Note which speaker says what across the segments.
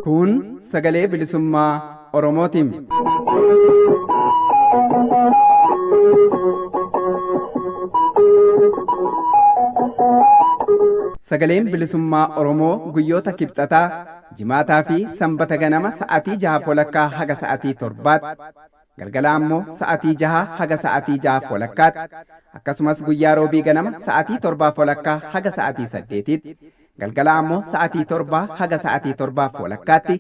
Speaker 1: Kun sagalee bilisummaa Oromootiin. Sagaleen bilisummaa Oromoo guyyoota kibxataa, jimaataa fi sanbata ganama sa'aatii 6:00 haga sa'aatii 7:00, galgala ammoo sa'aatii 6 haga sa'aatii 6:00, akkasumas guyyaa roobii ganama sa'aatii 7:00 haga sa'aatii 8:00, galgala ammoo sa'aatii 7 haga sa'aatii 7:00tti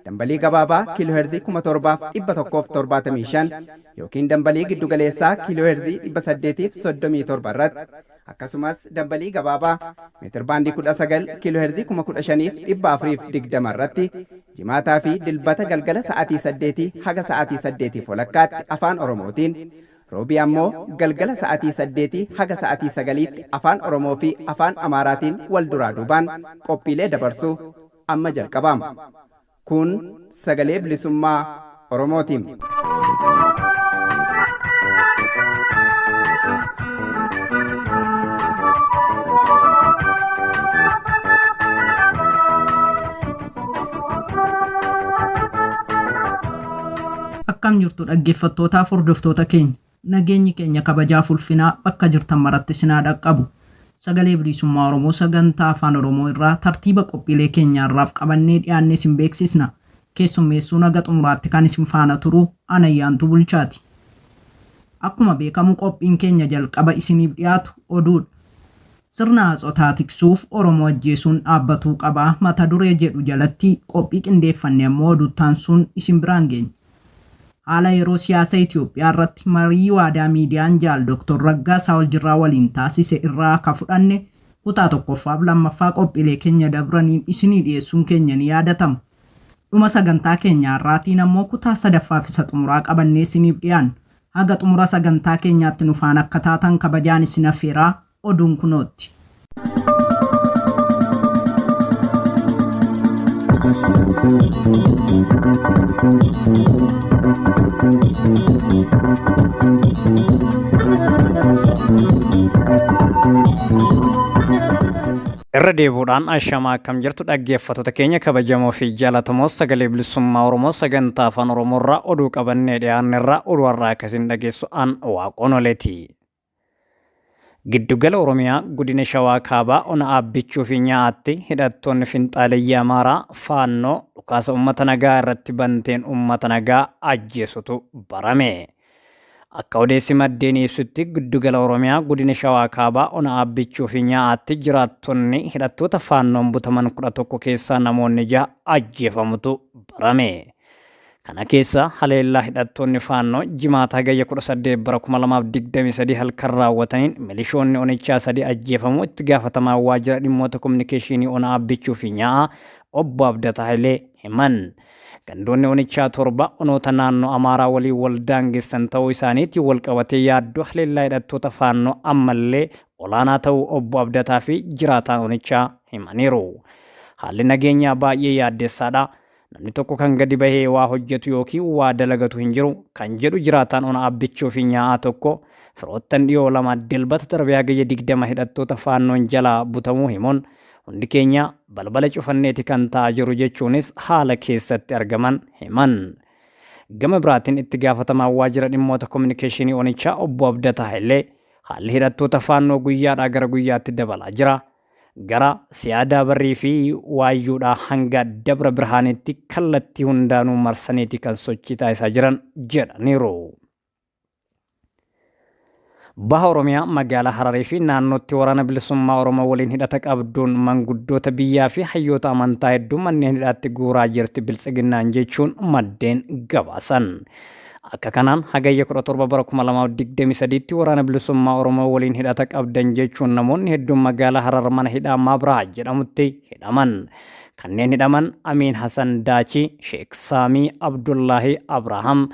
Speaker 1: dambalii gabaabaa kiilooherzii 1775 yookiin dambalii giddugaleessaa kiilooherzii 837 irratti, akkasumas dambalii gabaabaa meetir baandii 19 kiilooherzii 15420 irratti jimaataa fi dilbata galgala sa'aatii 8 haga sa'aatii 8:00tti afaan Oromootiin, roobii ammoo galgala sa'aatii 8 haga sa'aatii 9tti afaan Oromoo fi afaan Amaaraatiin wal duraa duubaan qophiilee dabarsuu amma jalqabama. Kun sagalee bilisummaa Oromootiin.
Speaker 2: Akkam jirtu dhaggeeffattootaaf hordoftoota keenya, nageenyi keenya kabajaaf ulfinaa bakka jirtan maratti sinaa dhaqqabu. Sagalee bilisummaa Oromoo sagantaa afaan Oromoo irraa tartiiba qophiilee keenyaarraaf qabannee dhiyaannee isin beeksisna. Keessummeessuu naga xumuraatti kan isin faana turu Anayyaantu Bulchaati. Akkuma beekamu qophiin keenya jalqaba isiniif dhiyaatu oduudha. Sirna haxotaa tiksuuf Oromoo ajjeesuun dhaabbatuu qabaa mata duree jedhu jalatti qophii qindeeffanne ammoo oduuttaan sun isin biraan geenya. Haala yeroo siyaasa Itoophiyaa irratti marii waadaa miidiyaan jaal Dr. Raggaasaa Oljirraa waliin taasise irraa akka fudhanne kutaa 1ffaaf 2ffaa qophiilee keenya dabraniin isinii dhiyeessuun keenya ni yaadatama. Dhuma sagantaa keenyaa irraatiin ammoo kutaa 3ffaaf isa xumuraa qabannee isiniif dhiyaanna. Haga xumura sagantaa keenyaatti nu faana akka taatan kabajaan isin affeeraa, oduun kunootti.
Speaker 3: Irra deebuudhaan ashamaa akkam jirtu dhaggeeffattoota keenya kabajamoo fi jaalatamoo sagalee bilisummaa Oromoo sagantaa afaan Oromoo irraa oduu qabannee dhiyaannerraa oduu har'aa akkasiin dhageessu an Waaqonoleeti. Giddugala Oromiyaa godina Shawaa Kaabaa ona Abbichuu fi Nyaatti hidhattoonni finxaaliyyaa Amaaraa faannoo dhukaasa uummata nagaa irratti banteen uummata nagaa ajjeesutu barame. Akka odeessi maddeen ibsutti giddugala Oromiyaa godina Shawaa Kaabaa ona Abbichuu fi Nyaatti jiraattonni hidhattoota faannoon butaman 11 keessaa namoonni 6 ajjeefamutu barame. Kana keessa haleellaa hidhattoonni faannoo jimaata hagayya 18 bara 2023 halkan raawwataniin milishoonni onichaa 3 ajjeefamuu itti gaafatamaa waajjira dhimmoota kominikeeshinii ona Abbichuu fi Nyaa obbo Abdataa Hayilee himan. Gandoonni onichaa 7 onoota naannoo Amaaraa waliin wal daangessan ta'uu isaaniitti wal qabatee yaaddoo haleellaa hidhattoota faannoo ammallee olaanaa ta'uu obbo Abdataa fi jiraataan onichaa himaniiru. Haalli nageenyaa baay'ee yaaddessaadha. Namni tokko kan gadi bahee waa hojjetu yookiin waa dalagatu hin jiru kan jedhu jiraataan ona Abbichuu fi Nyaa tokko firoottan dhiyoo lama dilbata darbee hagayya 20 hidhattoota faannoon jalaa butamuu himuun hundi keenya balbala cufanneeti kan ta'aa jiru jechuunis haala keessatti argaman himan. Gama biraatiin itti gaafatamaa waajjira dhimmoota kominikeeshinii onichaa obbo Abdataa Hayilee haalli hidhattoota faannoo guyyaadhaa gara guyyaatti dabalaa jira. Gara Siyaadaa Barrii fi Waayyuudhaa hanga Dabra Birhaanitti kallattii hundaanuu marsaniiti kan sochii taasisaa jiran jedhaniiru. Baha Oromiyaa magaalaa Hararii fi naannootti waraana bilisummaa Oromoo waliin hidhata qabduun manguddoota biyyaa fi hayyoota amantaa hedduu manneen hidhaatti guuraa jirti biltsiginnaan jechuun maddeen gabaasan. Akka kanaan hagayya 17 bara 2023tti waraana bilisummaa Oromoo waliin hidhata qabdan jechuun namoonni hedduun magaalaa Harar mana hidhaa Mabraa jedhamutti hidhaman. Kanneen hidhaman Amiin Hassan Daachi, Sheek Saamii Abdullaahi Abrahaam,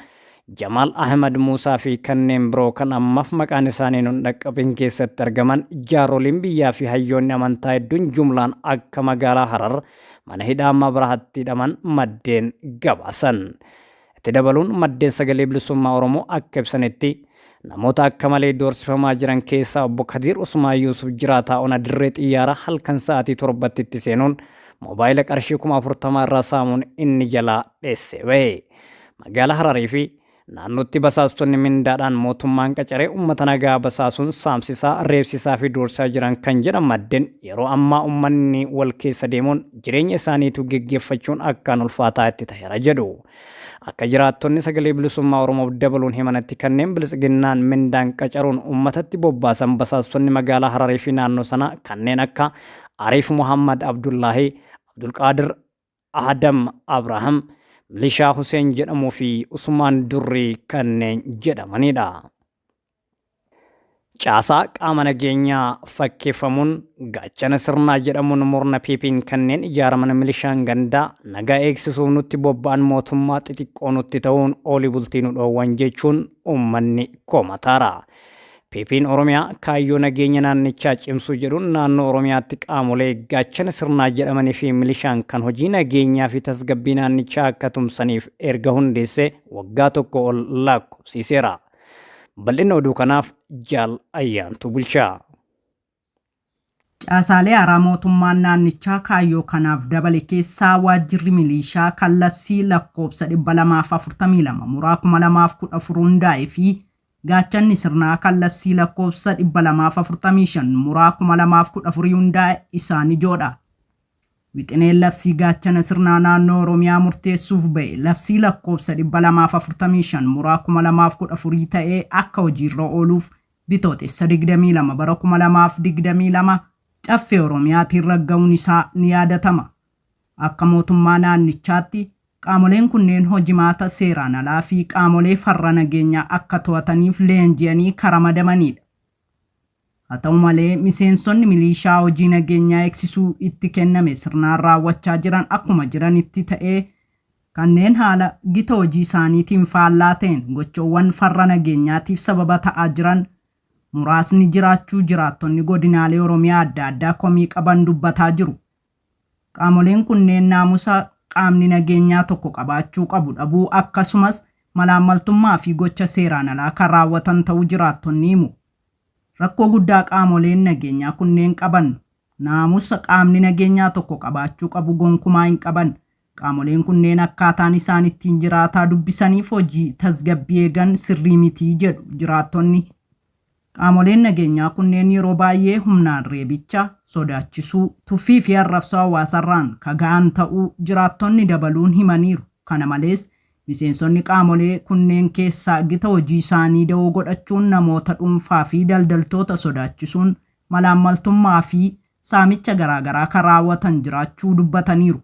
Speaker 3: Jamal Ahmad Muusaa fi kanneen biroo kan ammaaf maqaan isaanii hin dhaqqabin keessatti argaman jaaroliin biyyaa fi hayyoonni amantaa hedduun jumlaan akka magaalaa Harar mana hidhaa Mabrahaatti hidhaman maddeen gabaasan. Itti dabaluun maddeen sagalee bilisummaa Oromoo akka ibsanitti namoota akka malee doorsifamaa jiran keessaa obbo Kadiir Usmaan Yuusuf jiraataa ona dirree xiyyaara halkan sa'aatii 7tti itti seenuun moobaayila qarshii 40,000 irraa saamuun inni jalaa dheessee bahe. Magaalaa Hararii fi naannootti basaastonni mindaadhaan mootummaan qacaree uummata nagaa basaasuun saamsisaa, reebsisaa fi doorsaa jiran kan jedhan maddeen yeroo ammaa uummanni wal keessa deemuun jireenya isaaniitu geggeeffachuun akkaan ulfaataa itti ta'eera jedhu. Akka jiraattonni sagalee bilisummaa Oromoof dabaluun himanitti kanneen bilisiginnaan mindaan qacaruun uummatatti bobbaasan basaastonni magaalaa Hararii fi naannoo sana kanneen akka Ariif Muhammad Abdullaahi, Abdulqaadir Adam Abraham, Milishaa Hussein jedhamuu fi Usmaan Durrii kanneen jedhamanidha. Caasaa qaama nageenyaa fakkeeffamuun gaachana sirnaa jedhamuun murna PP'n kanneen ijaaraman milishaan gandaa nagaa eegsisuuf nutti bobba'an mootummaa xixiqqoo nutti ta'uun olii bultii nu dhoowwan jechuun uummanni komataara. PP'n Oromiyaa kaayyoo nageenya naannichaa cimsuu jedhuun naannoo Oromiyaatti qaamolee gaachana sirnaa jedhamanii fi milishaan kan hojii nageenyaa fi tasgabbii naannichaa akka tumsaniif erga hundeessee waggaa tokko ol lakkoofsiseera. Bal'ina oduu kanaaf Jaal Ayyaantu bulchaa.
Speaker 2: Caasaalee haaraa mootummaan naannichaa kaayyoo kanaaf dabale keessaa waajjirri milishaa kan labsii lakkoofsa 242 muraa 2014 hundaa'ee fi gaachanni sirnaa kan labsii lakkoofsa 245 muraa 2014 hundaa'e isaan ijoodha. Wixineen labsii gaachana sirnaa naannoo Oromiyaa murteessuuf ba'e labsii lakkoofsa 245 muraa 2014 ta'ee akka hojiirra ooluuf bitootessa 22 bara 2022 caffee Oromiyaatiin ragga'uun isaa ni yaadatama. Akka mootummaa naannichaatti qaamoleen kunneen hojimaata seeraan alaa fi qaamolee farra nageenyaa akka to'ataniif leenji'anii ramadamanidha. Haa ta'u malee miseensonni milishaa hojii nageenyaa eegsisuu itti kenname sirnaan raawwachaa jiran akkuma jiranitti ta'ee kanneen haala gita hojii isaaniitiin faallaa ta'een gochoowwan farra nageenyaatiif sababa ta'aa jiran muraasni jiraachuu jiraattonni godinaalee Oromiyaa adda addaa komii qaban dubbataa jiru. Qaamoleen kunneen naamusa qaamni nageenyaa tokko qabaachuu qabu dhabuu akkasumas malaammaltummaa fi gocha seeraan alaa kan raawwatan ta'uu jiraattonni himu. Rakkoo guddaa qaamoleen nageenyaa kunneen qaban naamusa qaamni nageenyaa tokko qabaachuu qabu gonkumaa hin qaban. Qaamoleen kunneen akkaataan isaan ittiin jiraataa dubbisaniif hojii tasgabbii eegan sirrii mitii jedhu jiraattonni. Qaamoleen nageenyaa kunneen yeroo baay'ee humnaan reebicha, sodaachisuu, tuffii fi arrabsoo hawaasarraan kaga'an ta'uu jiraattonni dabaluun himaniiru. Kana malees miseensonni qaamolee kunneen keessaa gita hojii isaanii da'oo godhachuun namoota dhuunfaa fi daldaltoota sodaachisuun malaammaltummaa fi saamicha garaagaraa kan raawwatan jiraachuu dubbataniiru.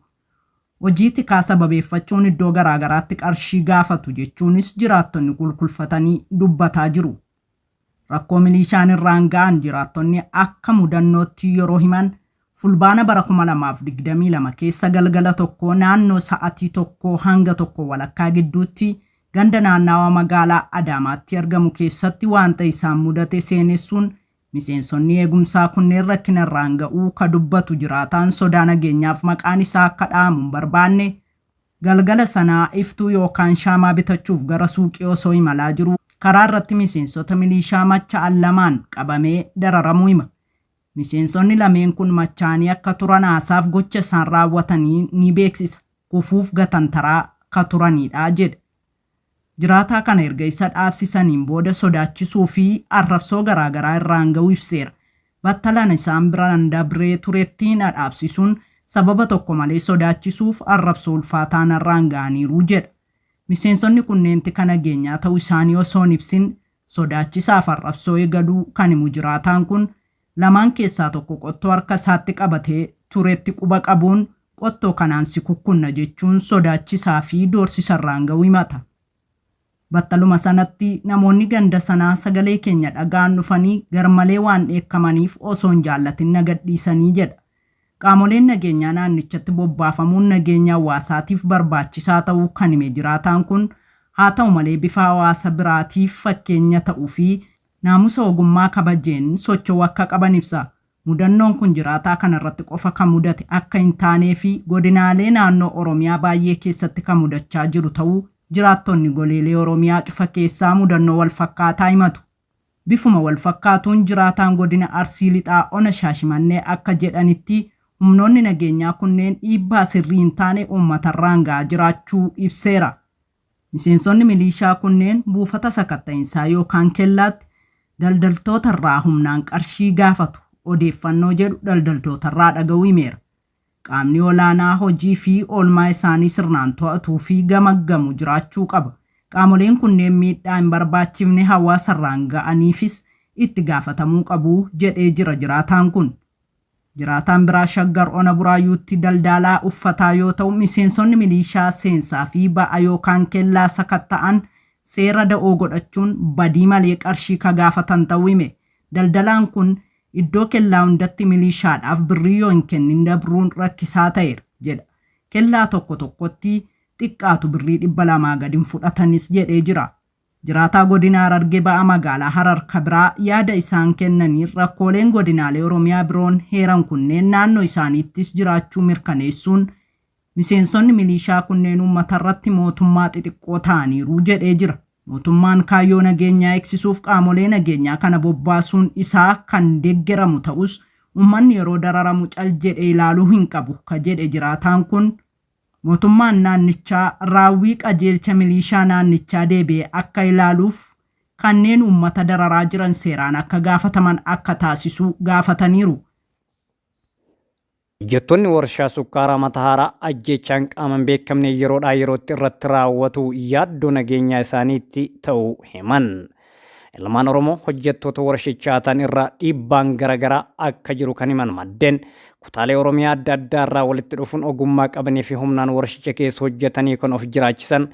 Speaker 2: Hojii tikaa sababeeffachuun iddoo garaagaraatti qarshii gaafatu jechuunis jiraattonni kulkulfatanii dubbataa jiru. Rakkoo milishaan irraan ga'an jiraattonni akka mudannootti yeroo himan fulbaana bara 2022 keessa galgala tokko naannoo sa'atii tokko hanga tokko walakkaa gidduutti ganda naannawa magaalaa Adaamaatti argamu keessatti waanta isaan mudate seenessuun miseensonni eegumsaa kunneen rakkina irraan ga'uu ka dubbatu jiraataan sodaa nageenyaaf maqaan isaa akka dhaamu barbaanne galgala sanaa iftuu yookaan shaamaa bitachuuf gara suuqii osoo imalaa jiru karaa irratti miseensota milishaa macha'an lamaan qabamee dararamuu hima. Miseensonni lameen kun machaanii akka turan haasaaf gocha isaan raawwatanii ni beeksisa. Kufuuf gatantaraa ka turanidha jedhe. Jiraataa kana erga isa dhaabsisaniin booda sodaachisuu fi arrabsoo garaagaraa irraan ga'uu ibseera. Battalan isaan biraan dabree turettiin dhaabsisuun sababa tokko malee sodaachisuuf arrabsoo ulfaataan irraan ga'aniiru jedha. Miseensonni kunneen tika nageenyaa ta'uu isaanii osoo hin ibsin sodaachisaaf arrabsoo eegaluu kan himu jiraataan kun lamaan keessaa tokko qottoo harka isaatti qabatee turetti quba qabuun qottoo kanaan si kukkunna jechuun sodaachisaa fi doorsisarraan ga'uu himata. Battaluma sanatti namoonni ganda sanaa sagalee keenya dhagaan dhufanii garmalee waan dheekkamaniif osoo hin jaallatin nagadhiisanii jedha. Qaamoleen nageenyaa naannichatti bobbaafamuun nageenya hawaasaatiif barbaachisaa ta'uu kan hime jiraataan kun haa ta'u malee bifa hawaasa biraatiif fakkeenya ta'uu fi naamusa ogummaa kabajeen socho'uu akka qaban ibsa. Mudannoon kun jiraataa kanarratti qofa kan mudate akka hin taanee fi godinaalee naannoo Oromiyaa baay'ee keessatti kan mudachaa jiru ta'uu jiraattonni goleelee Oromiyaa cufa keessaa mudannoo wal fakkaataa himatu. Bifuma wal fakkaatuun jiraataan godina Arsii Lixaa Ona Shaashimannee akka jedhanitti humnoonni nageenyaa kunneen dhiibbaa sirrii hin taane uummatarraan ga'aa jiraachuu ibseera. Miseensonni milishaa kunneen buufata sakatta'insaa yookaan kellaatti daldaltootarraa humnaan qarshii gaafatu. Odeeffannoo jedhu daldaltootarraa dhaga'uu himeera. Qaamni olaanaa hojii fi oolmaa isaanii sirnaan to'atuu fi gamaggamu jiraachuu qaba. Qaamoleen kunneen miidhaa hin barbaachifne hawaasarraan ga'aniifis itti gaafatamuu qabu jedhee jira jiraataan kun. Jiraataan biraa Shaggar Ona Buraayyuutti daldalaa uffataa yoo ta'u miseensonni milishaa seensaa fi ba'a yookaan kellaa sakatta'an seera da'oo godhachuun badii malee qarshii ka gaafatan ta'uu hime. Daldalaan kun iddoo kellaa hundatti milishaadhaaf birrii yoo hin kennin dabruun rakkisaa ta'eera jedha. Kellaa tokko tokkotti xiqqaatu birrii 200 gadi fudhatanis jedhee jira. Jiraataa godina Harargee ba'a magaalaa Harar Kabraa yaada isaan kennaniin rakkooleen godinaalee Oromiyaa biroon heeran kunneen naannoo isaaniittis jiraachuu mirkaneessuun miseensonni milishaa kunneen uummatarratti mootummaa xixiqqoo ta'aniiru jedhee jira. Mootummaan kaayyoo nageenyaa eegsisuuf qaamolee nageenyaa kana bobbaasuun isaa kan deeggeramu ta'us uummanni yeroo dararamu cal jedhee ilaaluu hin qabu ka jedhe jiraataan kun. Mootummaan naannichaa raawwii qajeelcha milishaa naannichaa deebi'ee akka ilaaluuf kanneen uummata dararaa jiran seeraan akka gaafataman akka taasisu gaafataniiru.
Speaker 3: Hojjettoonni warshaa sukkaaraa Matahaaraa ajjeechaan qaaman beekamne yeroodhaa yerootti irratti raawwatu yaaddoo nageenyaa isaaniitti ta'uu himan. Ilmaan Oromoo hojjettoota warshichaa ta'an irraa dhiibbaan garaagaraa akka jiru kan himan maddeen kutaalee Oromiyaa adda addaa irraa walitti dhufuun ogummaa qabanii fi humnaan warshicha keessa hojjetanii kan of jiraachisan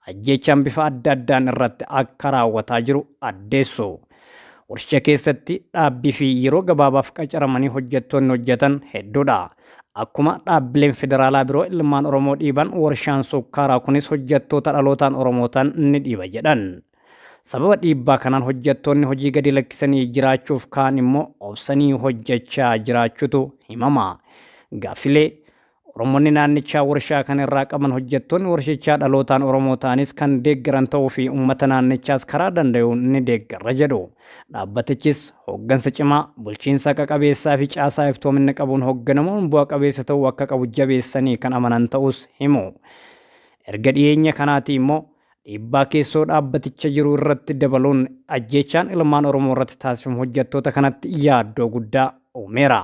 Speaker 3: ajjeechaan bifa adda addaan irratti akka raawwataa jiru addeessu. Warshicha keessatti dhaabbii fi yeroo gabaabaaf qacaramanii hojjettoonni hojjetan hedduudha. Akkuma dhaabbileen federaalaa biroo ilmaan Oromoo dhiiban warshaan sukkaaraa kunis hojjettoota dhalootaan Oromootaan ni dhiiba jedhan. Sababa dhiibbaa kanaan hojjettoonni hojii gadi lakkisanii jiraachuuf kaan immoo obsanii hojjechaa jiraachuutu himama. Gaaffilee Oromoonni naannichaa warshaa kana irraa qaban hojjettoonni warshichaa dhalootaan Oromoo ta'anis kan deeggaran ta'uu fi uummata naannichaas karaa danda'uun ni deeggarra jedhu. Dhaabbatichis hooggansa cimaa bulchiinsa qaqabeessaa fi caasaa iftoominni qabuun hoogganamuun bu'a qabeessa ta'uu akka qabu jabeessanii kan amanan ta'us himu. Erga dhiyeenya kanaati immoo dhiibbaa keessoo dhaabbaticha jiru irratti dabaluun ajjeechaan ilmaan Oromoo irratti taasifamu hojjettoota kanatti yaaddoo guddaa uumeera.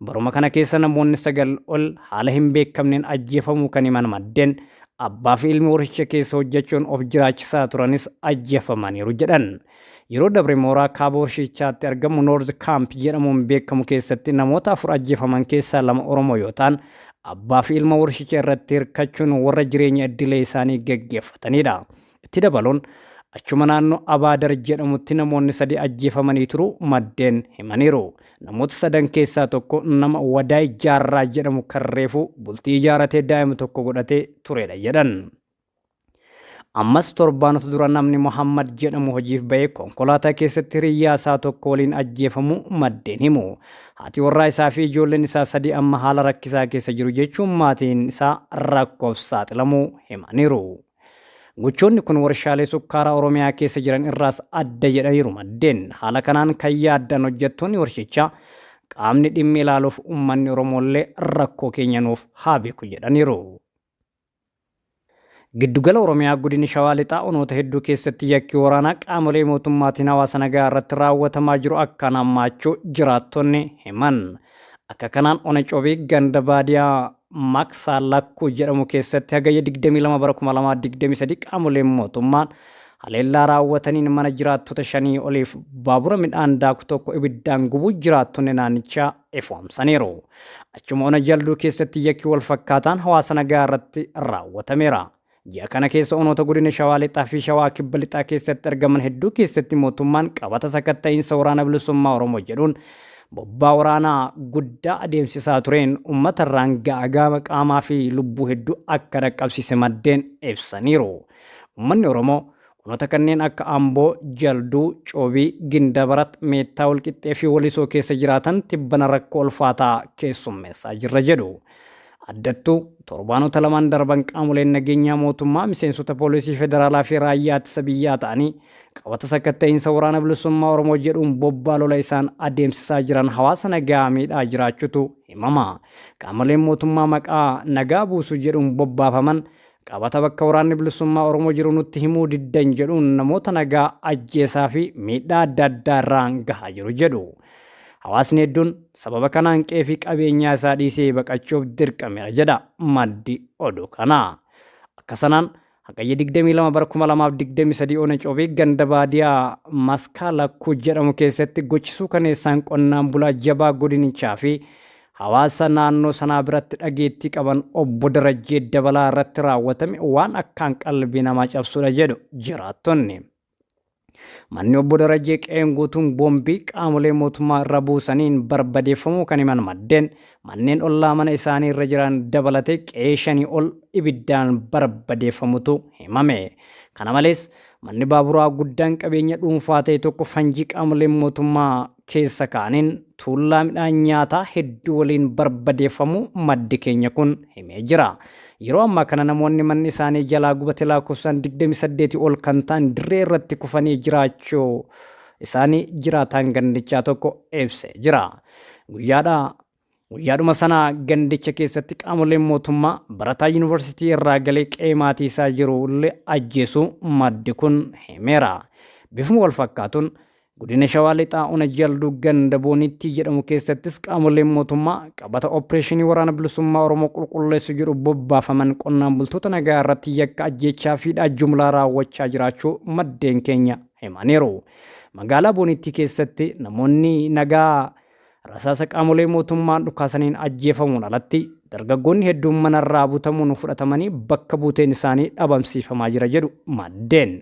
Speaker 3: Baruma kana keessa namoonni 9 ol haala hin beekamneen ajjeefamuu kan himan maddeen abbaa fi ilmi warshicha keessa hojjechuun of jiraachisaa turanis ajjeefamaniiru jedhan. Yeroo dabre mooraa kaaba warshichaatti argamu Noorz Kaamp jedhamuun beekamu keessatti namoota 4 ajjeefaman keessaa 2 Oromoo yoo ta'an abbaa fi ilma warshicha irratti hirkachuun warra jireenya idilee isaanii gaggeeffatanidha. Itti dabaluun achuma naannoo Abaadar jedhamutti namoonni 3 ajjeefamanii turu maddeen himaniiru. Namoota 3 keessaa tokko nama Wadaay Jaarraa jedhamu kan reefu bultii ijaaratee daa'ima tokko godhatee turedha jedhan. Ammas torbaanota dura namni Muhammad jedhamu hojiif ba'ee konkolaataa keessatti hiriyyaa isaa tokko waliin ajjeefamu maddeen himu. Haati warraa isaa fi ijoolleen isaa 3 amma haala rakkisaa keessa jiru jechuun maatiin isaa rakkoof saaxilamuu himaniiru. Gochoonni kun warshaalee sukkaaraa Oromiyaa keessa jiran irraas adda jedhaniiru maddeen. Haala kanaan kan yaaddan hojjettoonni warshichaa qaamni dhimmi ilaaluuf uummanni Oromoollee rakkoo keenya nuuf haa beeku jedhaniiru. Giddugala Oromiyaa godina Shawaa Lixaa onoota hedduu keessatti yakki waraanaa qaamolee mootummaatiin hawaasa nagaa irratti raawwatamaa jiru akkaan hammaachuu jiraattonni himan. Akka kanaan ona Coobii ganda baadiyaa Maksaa Lakkuu jedhamu keessatti hagayya 22 bara 2023 qaamoleen mootummaan haleellaa raawwataniin mana jiraattota 5 oliif baabura midhaan daaku tokko ibiddaan gubuu jiraattonni naannichaa ifoomsaniiru. Achuma ona Jalduu keessatti yakki wal fakkaataan hawaasa nagaa irratti raawwatameera. Ji'a kana keessa onoota godina Shawaa Lixaa fi Shawaa Kibba Lixaa keessatti argaman hedduu keessatti mootummaan qabata sakatta'iinsa waraana bilisummaa Oromoo jedhuun bobbaa waraanaa guddaa adeemsisaa tureen uummata irraan gaagama qaamaa fi lubbuu hedduu akka dhaqqabsiise maddeen ibsaniiru. Uummanni Oromoo Onoota kanneen akka Amboo, Jalduu, Coobii, Gindabarat, Meettaa Walqixxee fi Walisoo keessa jiraatan tibbana rakkoo ulfaataa keessummeessaa jirra jedhu. Addattuu torbaanota lamaan darban qaamoleen nageenyaa mootummaa miseensota poolisii federaalaa fi raayyaa ittisa biyyaa ta'anii qabata sakatta'insa waraana bilisummaa Oromoo jedhuun bobbaa lola isaan adeemsisaa jiran hawaasa nagaa miidhaa jiraachuutu himama. Qaamoleen mootummaa maqaa nagaa buusuu jedhuun bobbaafaman qabata bakka waraanni bilisummaa Oromoo jiru nutti himuu diddan jedhuun namoota nagaa ajjeesaa fi miidhaa adda addaa irraan gahaa jiru jedhu. Hawaasni hedduun sababa kanaan qe'ee fi qabeenyaa isaa dhiisee baqachuuf dirqameera jedha maddi oduu kanaa. Akka sanaan hagayya 22 bara 2023 ona Coobii ganda baadiyaa Maskaa Lakkuu jedhamu keessatti gochisuu kaneessaan qonnaan bulaa jabaa godinichaa fi hawaasa naannoo sanaa biratti dhageettii qaban obbo Darajjee Dabalaa irratti raawwatame waan akkaan qalbii namaa cabsudha jedhu jiraattonni. Manni obbo Darajjee qe'een guutuun boombii qaamolee mootummaa irra buusaniin barbadeeffamuu kan himan maddeen manneen ollaa mana isaanii irra jiran dabalatee qe'ee 5 ol ibiddaan barbadeeffamutu himame. Kana malees manni baaburaa guddaan qabeenya dhuunfaa ta'e tokko fanjii qaamolee mootummaa keessa kaaniin tuullaa midhaan nyaataa hedduu waliin barbadeeffamuu maddi keenya kun himee jira. Yeroo ammaa kana namoonni manni isaanii jalaa gubate lakkoofsaan 28 ol kan ta'an dirree irratti kufanii jiraachuu isaanii jiraataan gandichaa tokko ibsee jira. Guyyaadhuma sana gandicha keessatti qaamoleen mootummaa barataa yuunivarsiitii irraa galee qe'ee maatii isaa jiru illee ajjeesuu maddi kun himeera. Bifuma wal fakkaatuun godina Shawaa Lixaa ona Jalduu ganda Boonitti jedhamu keessattis qaamoleen mootummaa qabata opereeshinii waraana bilisummaa Oromoo qulqulleessu jedhu bobbaafaman qonnaan bultoota nagaa irratti yakka ajjeechaa fi jumlaa raawwachaa jiraachuu maddeen keenya himaniiru. Magaalaa Boonitti keessatti namoonni nagaa rasaasa qaamolee mootummaan dhukaasaniin ajjeefamuun alatti dargaggoonni hedduun manarraa butamuun fudhatamanii bakka buuteen isaanii dhabamsiifamaa jira jedhu maddeen.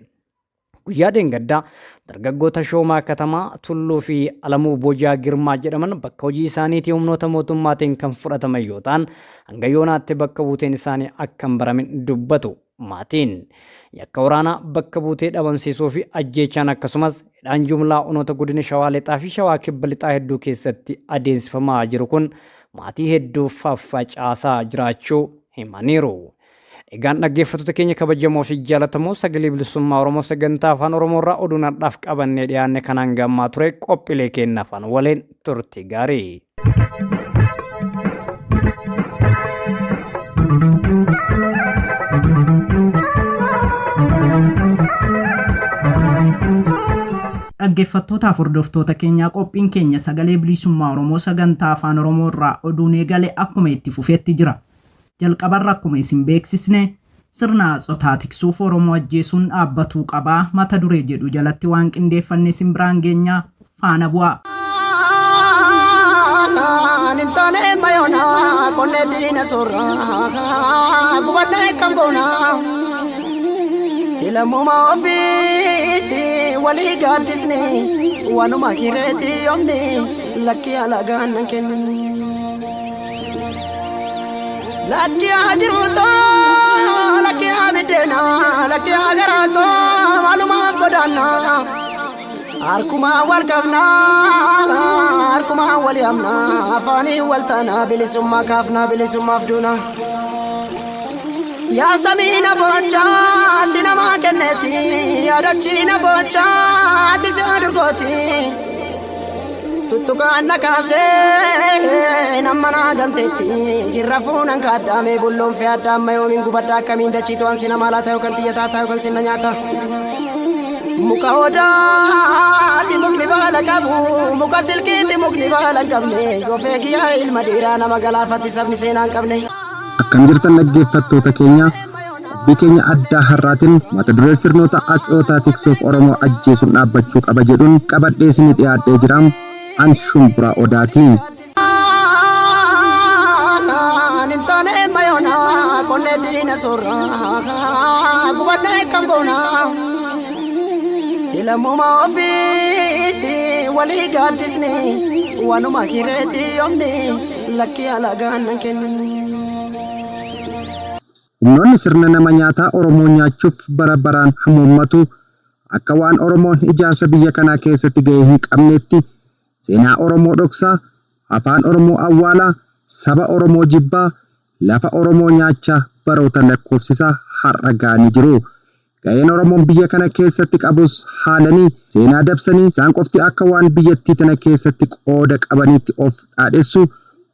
Speaker 3: Guyyaa dheengaddaa dargaggoota Shoomaa Katamaa, Tulluu fi Alamuu Bojaa Girmaa jedhaman bakka hojii isaaniitii humnoota mootummaatiin kan fudhataman yoo ta'an hanga yoonaatti bakka buuteen isaanii akka hin baramin dubbatu maatiin. Yakka waraanaa bakka buutee dhabamsiisuu fi ajjeechaan akkasumas hidhaan jumlaa onoota godina Shawaa Lixaa fi Shawaa Kibba Lixaa hedduu keessatti adeemsifamaa jiru kun maatii hedduu faffacaasaa jiraachuu himaniiru. Egaan dhaggeeffattoota keenya kabajamoo fi jaallatamoo sagalee bilisummaa Oromoo sagantaa afaan Oromoo irraa oduu nadhaaf qabannee dhiyaanne kanaan gammaa ture qophiilee keenya afaan waliin turtii gaarii.
Speaker 2: Dhaggeeffattootaaf hordoftoota keenyaa qophiin keenya sagalee bilisummaa Oromoo sagantaa afaan Oromoo irraa oduun eegale akkuma itti fufeetti jira. Jalqabarra akkuma isin beeksisne sirna Atsotaa tiksuuf Oromoo ajjeesuun dhaabbatuu qabaa mata duree jedhu jalatti waan qindeeffanne isin biraan geenyaa faana bu'aa.
Speaker 4: Nintone mayona konne dina sorra gubanne kambona ilamuma ofiti wali gadisne wanuma kireti omni lakki alagan kenni lakki ajiruto lakki abidena lakki agarato maluma godana arkuma walkabna arkuma waliamna afani waltana bilisumma kafna bilisumma afduna ya samina bocha sinama kenneti ya dachina bocha tisadurgoti tuttukanna kase namana gamtetti hirrafunan kaddame bullon fe addamma yomin gubadda kamin dachito an sinama la tayo kan tiyata tayo kan sinna nyata muka odaati mukni baala qabu muka silkiiti mukni baala qabne yoo feegiyaa ilma dhiiraa nama galaafatti sabni seenaan qabne.
Speaker 5: Akkam jirtan dhaggeeffattoota keenya qophiin keenya addaa har'aatiin mata duree sirnoota Atsootaa tiksuuf Oromoo ajjeesuun dhaabbachuu qaba jedhuun qabadhee isinii dhiyaadhee jira. An Shumburaa Odaati.
Speaker 4: Nintone mayona konne diina sorra gubanne kambona ilamuma ofiti wali gadisne wanuma kireti omni lakki alagan kenni.
Speaker 5: Humnoonni sirna nama nyaataa Oromoo nyaachuuf bara baraan hammoommatu akka waan Oromoon ijaarsa biyya kanaa keessatti ga'ee hin qabneetti seenaa Oromoo dhoksaa, afaan Oromoo awwaalaa, saba Oromoo jibbaa, lafa Oromoo nyaachaa baroota lakkoofsisaa har'a ga'anii jiru. Ga'een Oromoon biyya kana keessatti qabus haalanii seenaa dabsanii isaan qofti akka waan biyyattii tana keessatti qooda qabaniitti of dhaadhessu,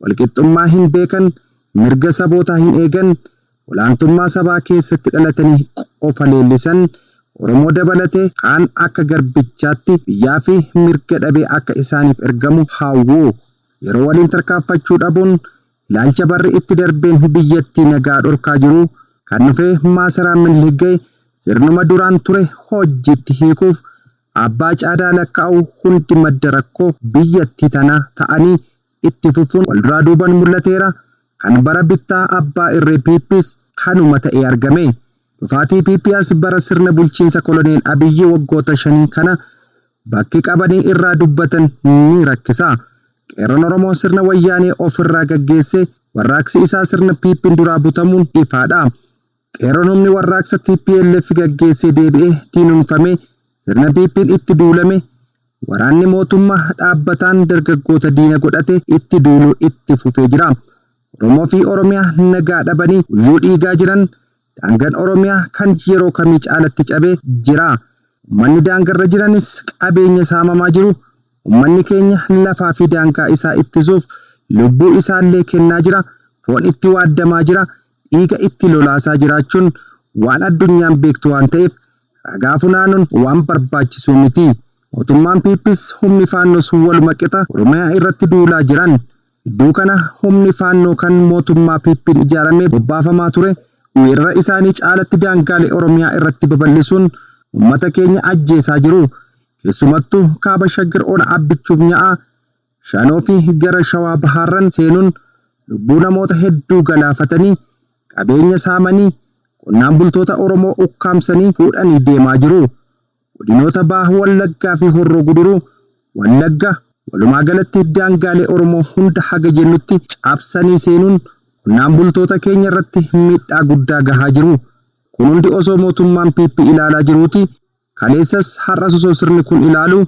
Speaker 5: walqixxummaa hin beekan, mirga sabootaa hin eegan, olaantummaa sabaa keessatti dhalatanii qofa leellisan, Oromoo dabalatee kaan akka garbichaatti biyyaa fi mirga dhabee akka isaaniif ergamu hawwu. Yeroo waliin tarkaanfachuu dhabuun ilaalcha barri itti darbeen biyyattii nagaa dhorkaa jiru kan dhufee Maasaraan Minilik ga'e sirnuma duraan ture hojiitti hiikuuf abbaa caadaa lakkaa'u hundi madda rakkoo biyyattii tanaa ta'anii itti fufuun walduraa duuban mul'ateera. Kan bara bittaa abbaa irree PPs kanuma ta'ee argame. Dhufaatii PPs bara sirna bulchiinsa koloneel Abiyyi waggoota 5 kana bakki qabanii irraa dubbatan ni rakkisa. Qeerroon Oromoo sirna wayyaanee ofirraa gaggeesse warraaqsi isaa sirna PPn duraa butamuun ifaadha. Qeerroon humni warraaqsa TPLF gaggeessee deebi'ee diinumfame sirna PPn itti duulame waraanni mootummaa dhaabbataan dargaggoota diina godhate itti duuluu itti fufee jira. Oromoo fi Oromiyaa nagaa dhabanii guyyuu dhiigaa jiran daangaan Oromiyaa kan yeroo kamii caalatti cabee jira. Uummanni daangarra jiranis qabeenya saamamaa jiru. Uummanni keenya lafaa fi daangaa isaa ittisuuf lubbuu isaallee kennaa jira. Foon itti waaddamaa jira. Dhiiga itti lolaasaa jiraachuun waan addunyaan beektu waan ta'eef ragaa funaanuun waan barbaachisu miti. Mootummaan PPs humni faannoos waluma qixa Oromiyaa irratti duulaa jiran. Iddoo kana humni faannoo kan mootummaa PPn ijaaramee bobbaafamaa ture weerara isaanii caalatti daangaalee Oromiyaa irratti babal'isuun uummata keenya ajjeesaa jiru. Keessumattuu kaaba Shaggar Ona Abbichuuf Nya'a Shanoo fi gara Shawaa Bahaarran seenuun lubbuu namoota hedduu galaafatanii qabeenya saamanii qonnaan bultoota Oromoo ukkaamsanii fuudhanii deemaa jiru. Godinoota Baha Wallaggaa fi Horroo Guduruu Wallagga walumaa galatti daangaalee Oromoo hunda haga jennutti cabsanii seenuun qonnaan bultoota keenya irratti miidhaa guddaa gahaa jiru. Kun hundi osoo mootummaan PP ilaalaa jiruuti. Kaleessas har'as osoo sirni kun ilaalu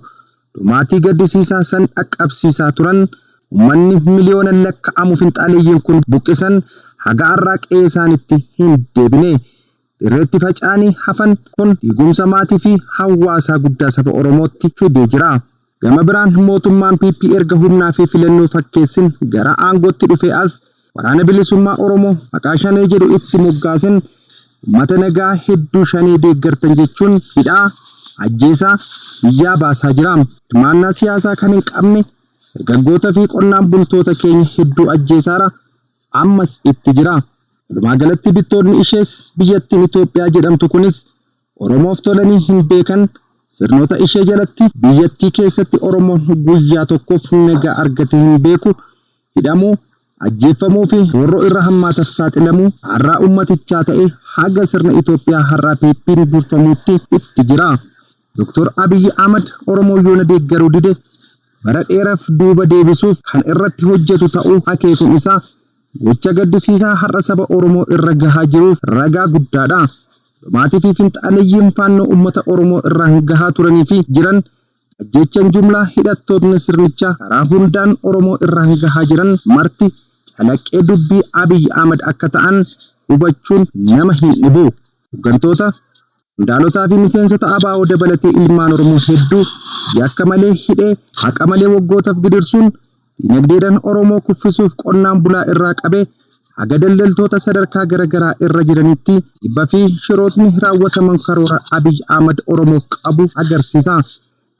Speaker 5: dhumaatii gaddisiisaa san dhaqqabsiisaa turan uummanni miliyoona lakkaa'amu finxaaleeyyiin kun buqqisan haga har'aa qe'ee isaanitti hin deebine. Irreetti faca'anii hafan kun diigumsa maatii fi hawaasaa guddaa saba Oromootti fidee jira. Gama biraan mootummaan PP erga humnaa fi filannoo fakkeessin gara aangootti dhufee as waraana bilisummaa Oromoo maqaa shanee jedhu itti moggaasin uummata nagaa hedduu shanee deeggartan jechuun hidhaa ajjeesaa biyyaa baasaa jira. Hirmaannaa siyaasaa kan hin qabne dargaggoota fi qonnaan bultoota keenya hedduu ajjeesaara ammas itti jira. Walumaa galatti bittoonni ishees biyyattiin Itoophiyaa jedhamtu kunis Oromoof tolanii hin beekan. Sirnoota ishee jalatti biyyattii keessatti Oromoon guyyaa tokkoof nagaa argate hin beeku. Hidhamuu, ajjeeffamuu fi roorroo irra hammaataaf saaxilamuu har'aa ummatichaa ta'e haga sirna Itoophiyaa har'aa PPn bulfamuutti itti jira. Dr. Abiy Ahmed Oromoo yoona deeggaruu dide bara dheeraaf duuba deebisuuf kan irratti hojjetu ta'uu akeekuun isaa gocha gaddisiisaa har'a saba Oromoo irra gahaa jiruuf ragaa guddaadha. Dhumaatii fi finxaaleeyyiin faannoo uummata Oromoo irraa gahaa turanii fi jiran ajjechaan jumlaa hidhattootni sirnichaa karaa hundaan Oromoo irraa gahaa jiran marti calaqqee dubbii Abiy Ahmed akka ta'an hubachuun nama hin dhibu. Hooggantoota Hundaalotaa fi miseensota ABO dabalatee ilmaan Oromoo hedduu yakka malee hidhee haqa malee waggootaaf gidirsuun dinagdeedhaan Oromoo kuffisuuf qonnaan bulaa irraa qabee haga daldaltoota sadarkaa garaagaraa irra jiranitti dhibba fi shirootni raawwataman karoora Abiy Ahmed Oromoof qabu agarsiisa.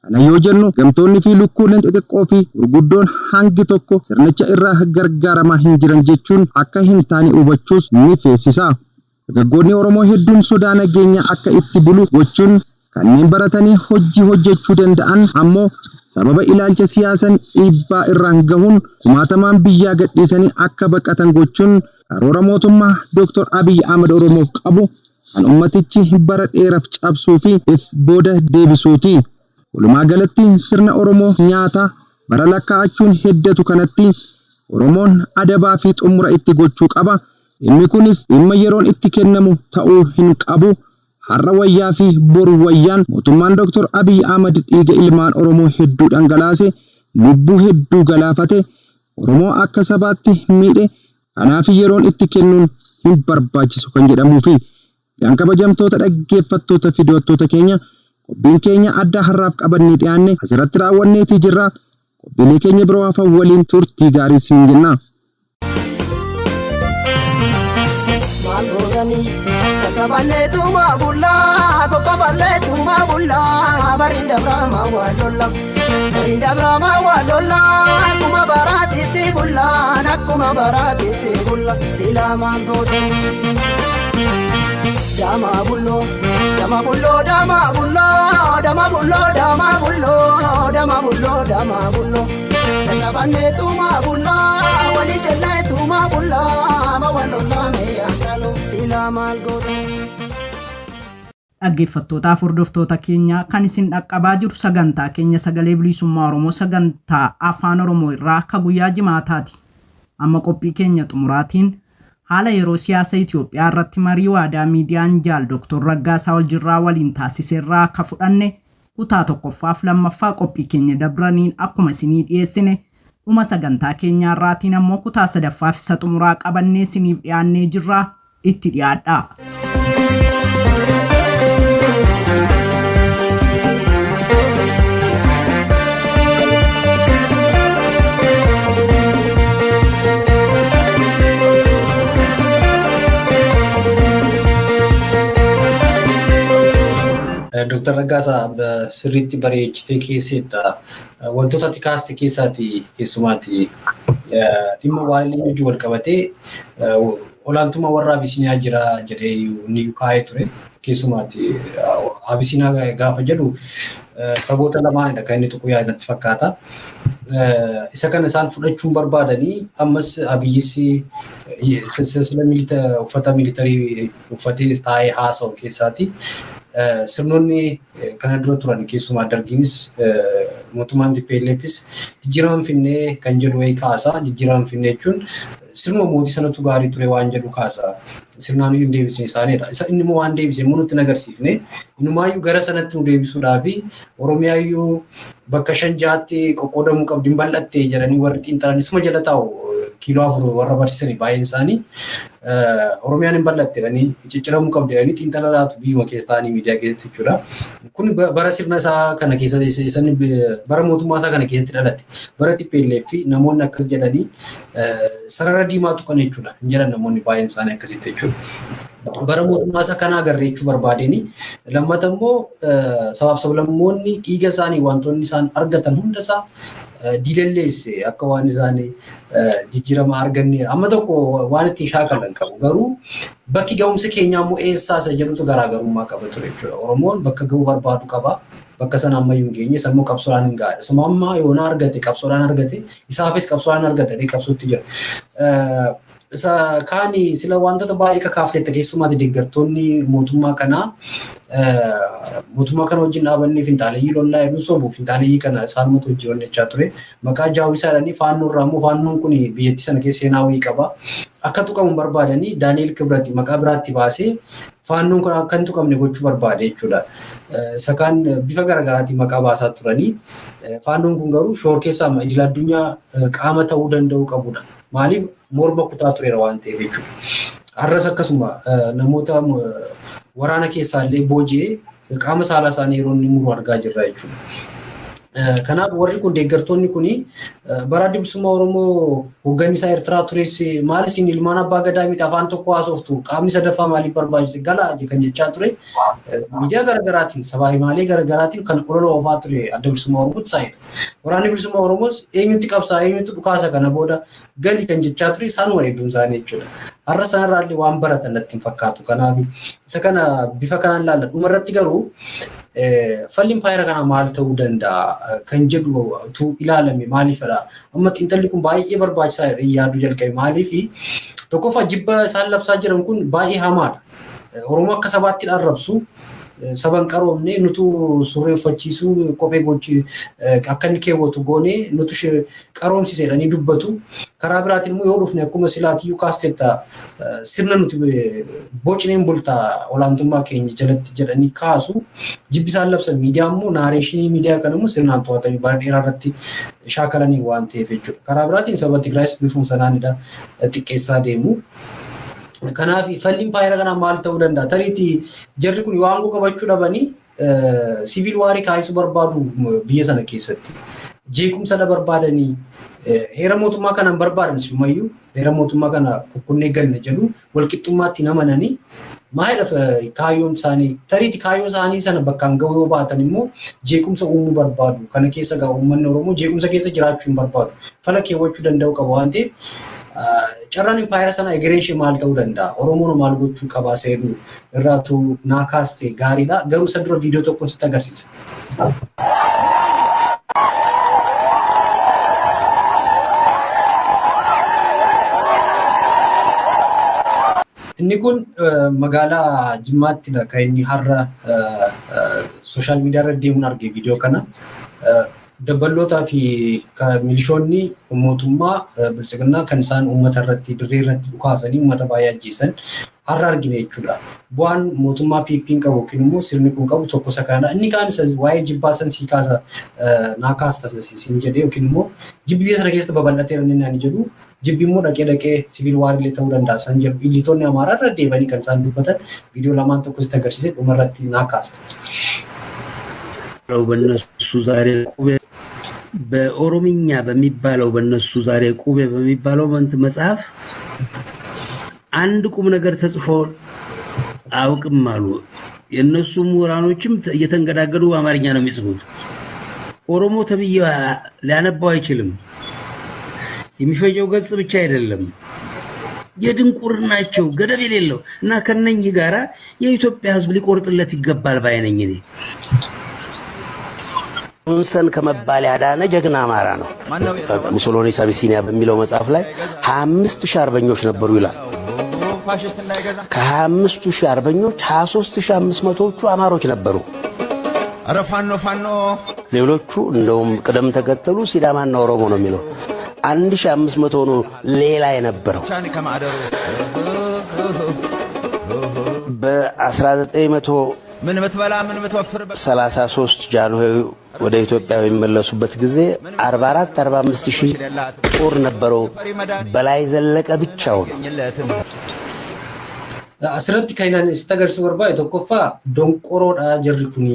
Speaker 5: Kana yoo jennu gamtoonni fi lukkuuleen xixiqqoo fi gurguddoon hangi tokko sirnicha irraa gargaaramaa hin jiran jechuun akka hin taane hubachuus ni feesisa. Dargaggoonni Oromoo hedduun sodaa nageenyaa akka itti bulu gochuun kanneen baratanii hojii hojjechuu danda'an ammoo sababa ilaalcha siyaasan dhiibbaa irraan gahuun kumaatamaan biyyaa gadhiisanii akka baqatan gochuun karoora mootummaa Dr. Abiy Ahmed Oromoof qabu kan ummatichi bara dheeraaf cabsuu fi if booda deebisuuti. Walumaa galatti sirna Oromoo nyaata bara lakkaa'achuun heddatu kanatti Oromoon adabaa fi xumura itti gochuu qaba. Inni kunis dhimma yeroon itti kennamu ta'uu hin qabu. har'a wayyaa fi boru wayyaan mootummaan Dr. Abiy Ahmad dhiiga ilmaan Oromoo hedduu dhangalaase lubbuu hedduu galaafate Oromoo akka sabaatti miidhe kanaaf yeroon itti kennuun hin barbaachisu kan jedhamuu fi yan kabajamtoota dhaggeeffattoota fi daawwattoota keenya qophiin keenya adda har'aaf qabannee dhiyaanne asirratti raawwanneetii jirra. Qophiilee keenya biroo hafan waliin turtii gaarii siin jenna.
Speaker 4: Katabaleetuma bullaa kokobaleetuma bullaa barinda brahma waalola barinda brahma waalola akkuma baraatitti bullaa akkuma baraatitti bullaa silaamaan goote dama bulloo dama bulloo dama bulloo dama bulloo dama bulloo dama bulloo dama bulloo katabaleetuma bullaa wali jalleetuma bullaa ma waalola meeyyaantalo silaamaan goote.
Speaker 2: Dhaggeeffattootaaf hordoftoota keenya kan isin dhaqqabaa jiru sagantaa keenya sagalee bilisummaa Oromoo sagantaa afaan Oromoo irraa akka guyyaa jimaataati. Amma qophii keenya xumuraatiin haala yeroo siyaasa Itoophiyaa irratti marii waadaa miidiyaan jaal Dr. Raggaasaa Oljirraa waliin taasiseerraa akka fudhanne kutaa tokkoffaaf lammaffaa qophii keenya dabraniin akkuma isinii dhiyeessine dhuma sagantaa keenyaa irraatiin ammoo kutaa sadaffaaf isa xumuraa qabannee isiniif dhiyaannee jirra itti dhiyaadhaa.
Speaker 6: Dr. Raggaasaa sirriitti bareechitee keesseetta wantoota ati kaaste keessaati keessumaatti dhimma waan inni wajjin wal qabatee olaantummaa warra Abisiiniyaa jira jedhee ni kaa'ee ture. Keessumaatti Abisiiniyaa gaafa jedhu saboota lamaanidha kan inni tokko yaadatti fakkaata. Isa kana isaan fudhachuun barbaadanii ammas Abiyyis uffata militarii uffatee taa'ee haasa'u keessaati. Sirnoonni kana dura turan keessumaa dargiinis mootummaan TPLFis jijjiirama Finfinnee kan jedhu wayii kaasa. Jijjiirama Finfinnee jechuun sirnuma mootii sanatu gaarii ture waan jedhu kaasa. Sirnaan iyyuu deebisee isaaniidha. Isa inni immoo waan deebisee immoo nutti agarsiifne innumaayyuu gara sanatti nu deebisuudhaaf Oromiyaa iyyuu bakka 5-6tti qoqqoodamuu qabdi hin bal'atte jedhanii warri xiinxalan isuma jala taa'u kiiloo 4 warra barsiisanii baay'een isaanii Oromiyaan hin bal'atte jedhanii cicciramuu qabdi jedhanii xiinxala laatu biyyuma keessa ta'anii miidiyaa keessatti jechuudha. Kun bara sirna isaa kana keessatti isaan bara mootummaa isaa kana keessatti dhalatte bara TPLF namoonni akkas jedhanii sarara diimaatu kan jechuudha. Hin jedhan namoonni baay'een isaanii akkasitti jechuudha. Bara mootummaa isaa kana agarreechuu barbaadeni lammata immoo sabaaf sablammoonni dhiiga isaanii wantoonni isaan argatan hundasaa diilalleesse akka waan isaanii jijjiirama arganneera. Amma tokko waan ittiin shaakalan qabu garuu bakki ga'umsa keenyaa immoo eessaa isa jedhutu garaagarummaa qaba ture jechuudha. Oromoon bakka ga'uu barbaadu qaba. Bakka sana ammayyuu hin geenye sammuu qabsoodhaan hin gaadha. Suma amma yoona argate qabsoodhaan argate isaafis qabsoodhaan argate qabsootti jira. Kaani sila wantoota baay'ee kakaafteetta keessumaatti deeggartoonni mootummaa kanaa mootummaa kana wajjin dhaabannee finxaaleeyyii lollaa jedhu sobu finxaaleeyyii kana isaanumatu wajjin hojjechaa ture. Maqaa jaawwisaa jedhanii faannoo irraa immoo faannoon kun biyyattii sana keessa seenaa wayii qaba. Akka tuqamu barbaadanii Daani'eel Kibratti maqaa biraatti baasee faannoon kun akka hin tuqamne gochuu barbaade jechuudha. Sakaan bifa garaagaraatiin maqaa baasaa turanii faannoon kun garuu shoor keessaa idil addunyaa qaama ta'uu danda'u qabudha. Maaliif morma kutaa tureera waan ta'eef jechuudha. Har'as akkasuma namoota waraana keessaa illee booji'ee qaama saalaa isaanii yeroo inni muru argaa jirra jechuudha. Kanaaf warri kun deeggartoonni kun bara bilisummaa Oromoo hoogganni isaa Eertiraa tures maal isin ilmaan abbaa gadaa miti afaan tokko haasoftu qaamni sadaffaa maaliif barbaachise galaa kan jechaa ture. Miidiyaa garaagaraatiin sabaa himaalee garaagaraatiin kan olola oofaa ture adda bilisummaa Oromootti saayidha. Waraanni bilisummaa Oromoos eenyutti qabsaa eenyutti dhukaasa kana booda gali kan jechaa ture isaan wareeduun isaanii jechuudha. Har'a sanarraallee waan baratan natti hin fakkaatu. Kanaaf isa kana bifa kanaan ilaalla. Dhumarratti garuu falli impaayera kana maal ta'uu danda'a kan jedhu tu ilaalame maaliifidha. Amma xiinxalli kun baay'ee barbaachisaa yaaduu jalqabe maaliifi tokkoffaa jibba isaan labsaa jiran kun baay'ee hamaadha. Oromoo akka sabaatti arrabsu saban qaroomne nutu surreeffachiisuu kophee gochi akka inni keewwatu goone nutu qaroomsiseedhanii dubbatu. Karaa biraatiin immoo yoo dhufne akkuma silaatiyyuu kaastetta sirna nuti bocneen bultaa olaantummaa keenya jalatti jedhanii kaasu jibbisaan labsan miidiyaa immoo naareeshinii miidiyaa kan immoo sirnaan to'atanii bara dheeraa irratti shaakalanii waan ta'eef jechuudha. Karaa biraatiin saba Tigraayis bifuma sanaanidha xiqqeessaa deemu. Kanaaf falliin paayira kanaa maal ta'uu danda'a? Tariitii jarri kun waan qabachuu dhabanii siviil waarii kaayisuu barbaadu biyya sana keessatti. Jeequmsa barbaadanii heera mootummaa kanaan barbaadan silumayyuu heera mootummaa kana kukkunnee ganna jedhu walqixxummaatti namananii maayidhaaf kaayyoon isaanii tariitii kaayyoo isaanii sana bakkaan gahuu yoo baatan immoo jeequmsa uumuu barbaadu. Kana keessa gaa uummanni Oromoo jeequmsa keessa jiraachuu hin barbaadu. Fala keewwachuu danda'u qaba waan ta'eef carraan impaayera sana egereen ishee maal ta'uu danda'a? Oromoon maal gochuu qabaa seedu irraatu naa kaaste gaariidha. Garuu isa dura viidiyoo tokkoon sitti agarsiisa. Inni kun magaalaa Jimmaattiidha kan inni har'a sooshaal miidiyaa irra deemuun argee viidiyoo kana. Dabalootaa fi milishoonni mootummaa bilisiginnaa kan isaan uummata irratti dirree irratti dhukaasanii uummata baay'ee ajjeesan har'a argine jechuudha. Bu'aan mootummaa PP'n qabu yookiin immoo sirni kun qabu tokko isa kana. Inni kaan isa waa'ee jibbaa san sii kaasa naa kaasta siin jedhee yookiin immoo jibbi biyya sana keessatti babal'ateera inni naan jedhu jibbi immoo dhaqee siviil waariilee ta'uu danda'a san jedhu illiitonni amaaraa irra deebanii kan isaan dubbatan viidiyoo lamaan tokko sitti agarsiisee dhuma irratti naa kaasta.
Speaker 7: በእነሱ ዛሬ ቁቤ በኦሮምኛ በሚባለው በእነሱ ዛሬ ቁቤ በሚባለው መጽሐፍ አንድ ቁም ነገር ተጽፎ አውቅም አሉ። የነሱ ምሁራኖችም እየተንገዳገዱ በአማርኛ ነው የሚጽፉት። ኦሮሞ ተብዬ ሊያነባው አይችልም። የሚፈጀው ገጽ ብቻ አይደለም የድንቁርናቸው ገደብ የሌለው እና ከነኚህ ጋራ የኢትዮጵያ ሕዝብ ሊቆርጥለት ይገባል ባይነኝ እኔ ሙንሰን ከመባል ያዳነ ጀግና አማራ ነው። ሙሶሎኒ አቢሲኒያ በሚለው መጽሐፍ ላይ 25000 አርበኞች ነበሩ ይላል። ከ25000 አርበኞች 23500ዎቹ አማሮች ነበሩ።
Speaker 8: ፋኖ
Speaker 7: ሌሎቹ እንደውም ቅደም ተከተሉ ሲዳማና ኦሮሞ ነው የሚለው 1500 ነው ሌላ የነበረው። በ1900
Speaker 8: ምን ምትበላ ምን ምትወፍር
Speaker 7: 33 ጃንሆይ ወደ ኢትዮጵያ በሚመለሱበት ጊዜ 44-45 ሺህ ጦር ነበረው። በላይ ዘለቀ ብቻው
Speaker 6: አስረት ከይናን ስተገርሱ ወርባ የተቆፋ ዶንቆሮዳ ጀርኩኒ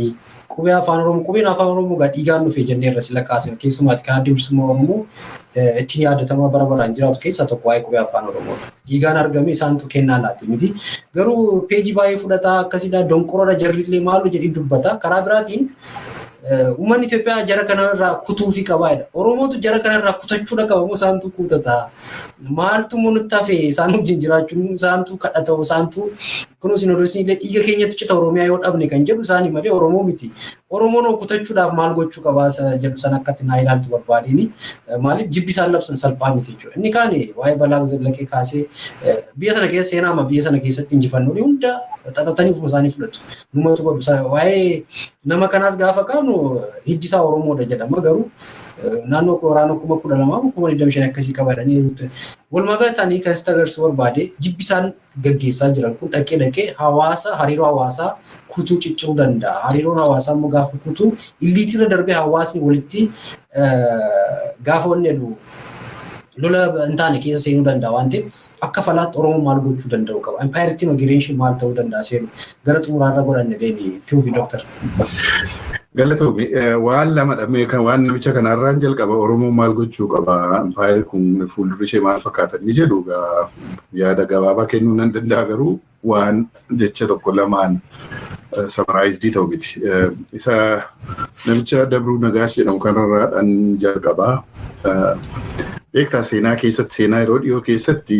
Speaker 6: ቁቢያ ፋኖሮሙ ቁቢና ፋኖሮሙ ጋር ዲጋኑ ፈጀንዴ ረስ ለካሰ ከስማት ካዲብስ ሞሮሙ እቲያ ደተማ በረበራ እንጅራቱ ከይሳ ተቋይ ቁቢያ ፋኖሮሙ ዲጋን አርገሜ ሳንቱ ከናላት ሚዲ ገሩ ፔጂ ባይ ፉዳታ ከሲዳ ዶንቆሮዳ ጀርሪሌ ማሉ ጀዲ ዱበታ ከራብራቲን Uummanni Itoophiyaa jara kanarraa kutuu fi qabaadha. Oromootu jara kanarraa kutachuudha qabamu isaantu kutata. Maaltu nutti hafe isaan wajjin jiraachuun isaantu kadhata isaantu kunuun sinodosii illee dhiiga keenyatti cita Oromiyaa yoo dhabne kan jedhu isaanii malee Oromoo miti. Oromoon kutachuudhaaf maal gochuu qabaasa jedhu san akkatti naa ilaaltu barbaadini. Maaliif jibbi isaan labsan salphaa miti jechuudha. Inni kaan waa'ee balaa zallaqee kaasee biyya sana keessa seenaa amma biyya sana keessatti injifannoo hunda xaxatanii ufuma isaanii fudhatu. Numatu godhu waa'ee nama kanaas gaafa qaanu hiddisaa Oromoodha jedhama garuu naannoo waraana 2012 akkasii qabaadhanii jirutti walumaa galatti kan itti agarsiisu barbaade jibbisaan gaggeessaa jiran kun dhaqee hawaasa hariiroo hawaasaa kutuu ciccuu danda'a. Hariiroon hawaasaa immoo gaafa kutuu illiitirra darbee hawaasni walitti gaafa wanni jedhu lola hin taane keessa seenuu danda'a waan ta'eef akka falaatti Oromoo maal gochuu danda'u qaba. Empaayireetiin ogereenshin maal ta'uu danda'a seenu gara xumuraarra godhanne deemi tuufi dooktar.
Speaker 9: Galatoomii waan lama dhamee kan waan namicha kanarraan jalqaba Oromoo maal gochuu qaba impaayir kun fuuldurri ishee maal fakkaatan ni jedhu yaada gabaabaa kennuu nan danda'a garuu waan jecha tokko lamaan samaraayizidii ta'u miti. Isa namicha Dabruu Nagaash jedhamu kanarraadhaan jalqabaa. Beektaa seenaa keessatti seenaa yeroo dhiyoo keessatti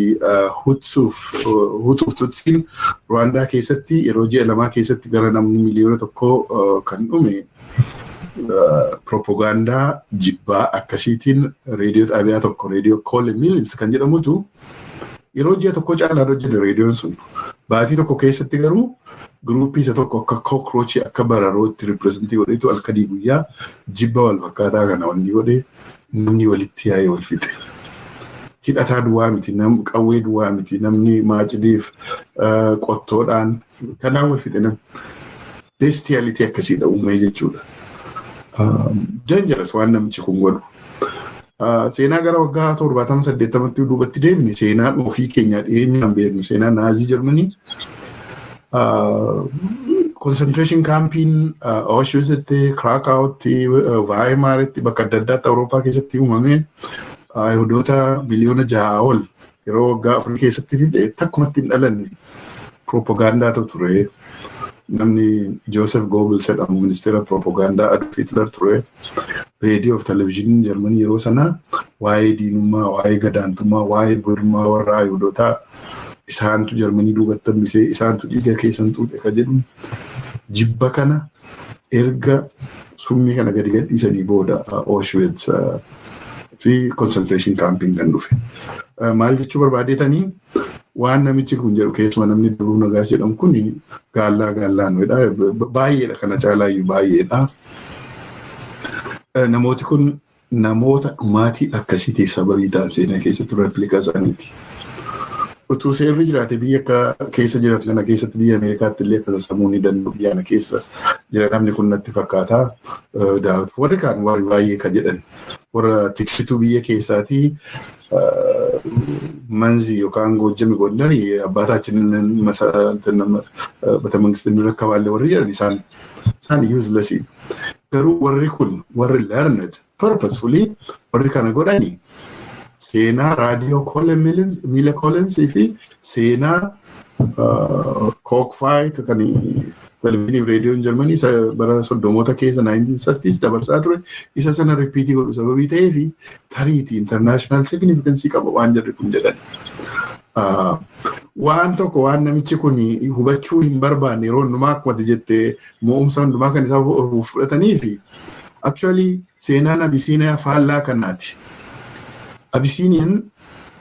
Speaker 9: Hutuuf Tutsiin Ruwaandaa keessatti yeroo ji'a lamaa keessatti gara namni miliyoona tokko kan dhume propagaandaa jibbaa akkasiitiin reediyoo xaabiyaa tokko reediyoo Koole Miilins kan jedhamutu yeroo ji'a tokko caalaan hojjete reediyoon sun baatii tokko keessatti garuu Gruupii isa tokko akka cockroachii akka bararootti representii godheetu halkanii guyyaa jibba wal fakkaataa kana wanni godhee namni walitti yaa'ee wal fixe. Hidhataa duwwaa miti, qawwee duwwaa miti, namni maacidiif qottoodhaan kanaan wal fixe namni. Bestiality akkasiidha uumee jechuudha. Dangerous waan namichi kun godhu. Seenaa gara waggaa 70-80tti duubatti deemne seenaan ofii keenya dhiyeenyaan beeknu seenaa naazii Jarmanii. Concentration campiin Auschwitsitti, Krakautti, Weimaritti bakka adda addaatti Awurooppaa keessatti uumame Yihudoota miliyoona 6 ol yeroo waggaa 4 keessatti fixe takkumatti hin dhalanne propagaandaatu ture. Namni Joseph Goebbels jedhamu ministeera propagaandaa Adolf Hitler ture. Reediyoo fi televezyiiniin Jarmanii yeroo sana waa'ee diinummaa, waa'ee gadaantummaa, waa'ee birummaa warra Yihudootaa isaantu Jarmanii duubatti hambisee isaantu dhiiga keessan xuuxe ka jedhu jibba kana erga summii kana gadi gadhiisanii booda Auschwitz fi concentration camping kan dhufe. Maal jechuu barbaadeetanii waan namichi kun jedhu keessuma namni Dirruu Nagaas jedhamu kun gaallaan baay'eedha kana caalaayyuu baay'eedha. Namooti kun namoota dhumaatii akkasiitiif sababii ta'an seenaa keessatti replikaa isaaniiti. Utuu seerri jiraate biyya keessa jiran kana keessatti biyya Ameerikaatti illee akka sassaabamuu ni danda'u biyya kana keessa jira namni kun natti fakkaata. Warri kaan warri baay'ee ka jedhan warra tiksituu biyya keessaatii manzi yookaan Goojjami Gondarii abbaataachinin bata mangistiin akka baallee warri jedhan isaan useless. Garuu warri kun warri learned purposefully warri kana godhanii seenaa raadiyoo Mila Collins fi seenaa cockfight kan televezyiinii fi reediyoon Jarmanii bara 30 keessa 1930s dabarsaa ture isa sana ripiitii godhu sababii ta'ee fi tariitii international significance qaba waan jarri kun jedhan. Waan tokko waan namichi kun hubachuu hin barbaanne yeroo hundumaa akkuma jette mo'umsa hundumaa kan isaa fudhatanii fi actually seenaan Abisiiniyaa faallaa kanaati. Abisiiniyaan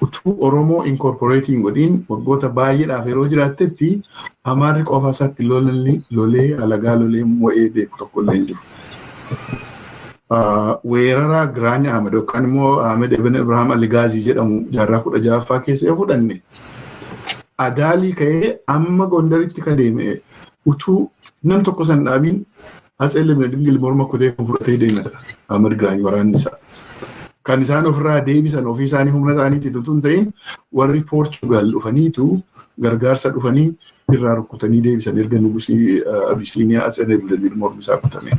Speaker 9: utuu Oromoo incorporating godhin waggoota baay'eedhaaf yeroo jiraattetti Amaarri qofa isaatti lolee alagaa lolee mo'ee beeku tokko illee hin jiru. Weeraraa Giraanya Ahmed yookaan immoo Ahmed Ibn Ibrahim Aligaazii jedhamu jaarraa 16ffaa keessa yoo fudhanne Adaalii ka'ee amma Gondaritti ka deeme utuu nam tokko san dhaabiin Hatsee Lamedingil morma kutee kan fudhatee deemedha Ahmed Giraany waraanni isaa. Kan isaan ofirraa deebisan ofii isaanii humna isaaniitti utuu hin ta'in warri Poorchugaal dhufaniitu gargaarsa dhufanii irraa rukkutanii deebisan erga nugusii Abisiiniyaa Hatsee Lamedingil mormi isaa kutame.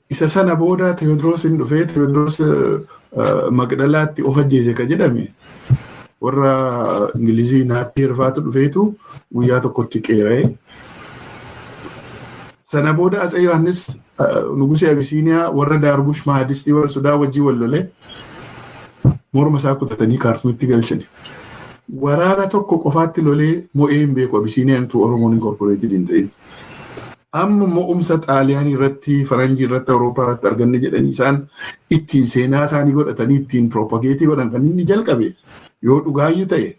Speaker 9: Isa sana booda Teewodiroos hin dhufee Teewodiroos Maqdalaatti of ajjeese ka jedhame warra Ingilizii Naappiyer faatu dhufeetu guyyaa tokkotti qeera'e. Sana booda Atsee Yohaannis nugusii Abisiiniyaa warra Daarbush Mahadistii warra Sudaa wajjii wal lolee morma isaa kutatanii kaartumitti galchani. Waraana tokko qofaatti lolee mo'ee hin beeku Abisiiniyaan utuu Oromoon incorporated hin ta'in. Amma mo'umsa Xaaliyaanii irratti Faranjii irratti Awurooppaa irratti arganne jedhanii isaan ittiin seenaa isaanii godhatanii ittiin propagaate godhan kan inni jalqabe yoo dhugaayyuu ta'e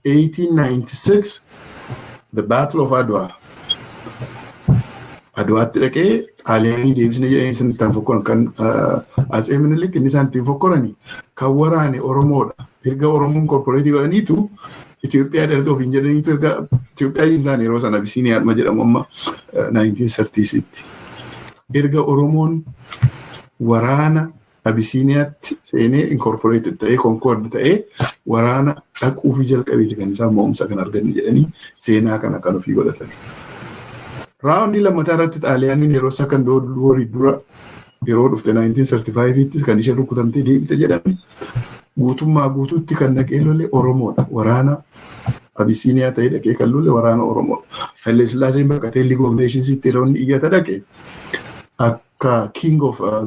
Speaker 9: 1896 the Battle of Adwa. Adwaatti dhaqee Xaaliyaanii deebisne jedhanii isaan ittiin fokkoran kan Atsee Minilik inni isaan ittiin fokkoranii kan waraane Oromoodha. Erga Oromoon incorporated godhaniitu Itoophiyaa erga ofiin jedhaniitu erga Itoophiyaa hin taane yeroo sana Abisiiniyaa jedhamu amma 1930sitti. Erga Oromoon waraana Abisiiniyaatti seenee incorporated ta'ee concord ta'ee waraana dhaquu fi jalqabeeti kan isaan mo'umsa kan arganne jedhanii seenaa kana kan ofii godhatani. Raawundi lammataa irratti Xaaliyaaniin yeroo second world war dura yeroo dhufte 1935tti kan ishee rukutamtee deebite jedhame. Guutummaa guutuutti kan dhaqee lole Oromoodha. Waraana Abisiiniyaa ta'ee dhaqee kan lole waraana Oromoodha. Haile Sillaaseen baqatee League of Nationsitti yeroo inni iyyata dhaqe akka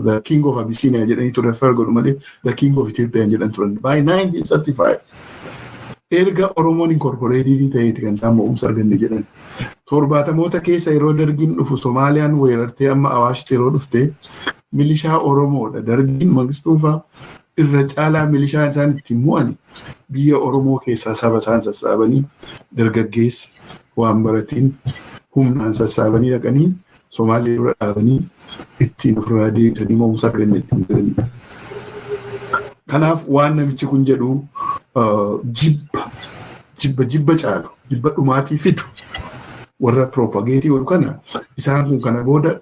Speaker 9: the king of Abyssinia jedhaniitu refer godhu malee the king of Ethiopia jedhan turan. By 1935 erga Oromoon incorporated ta'eeti kan isaan mo'umsa arganne jedhan. 70moota keessa yeroo dargiin dhufu Somaaliyaan weerartee amma Awaashitti yeroo dhufte milishaa Oromoodha. Dargiin Mangistuun fa'aa irra caalaa milishaa isaan ittiin mo'an biyya Oromoo keessaa saba isaan sassaabanii dargaggeessa waan baratiin humnaan sassaabanii dhaqanii Somaalee dura dhaabanii ittiin ofirraa deebisanii mo'umsa arganne ittiin jiranidha. Kanaaf waan namichi kun jedhu jibba caalu jibba dhumaatii fidu warra propagatii godhu kana isaan kun kana booda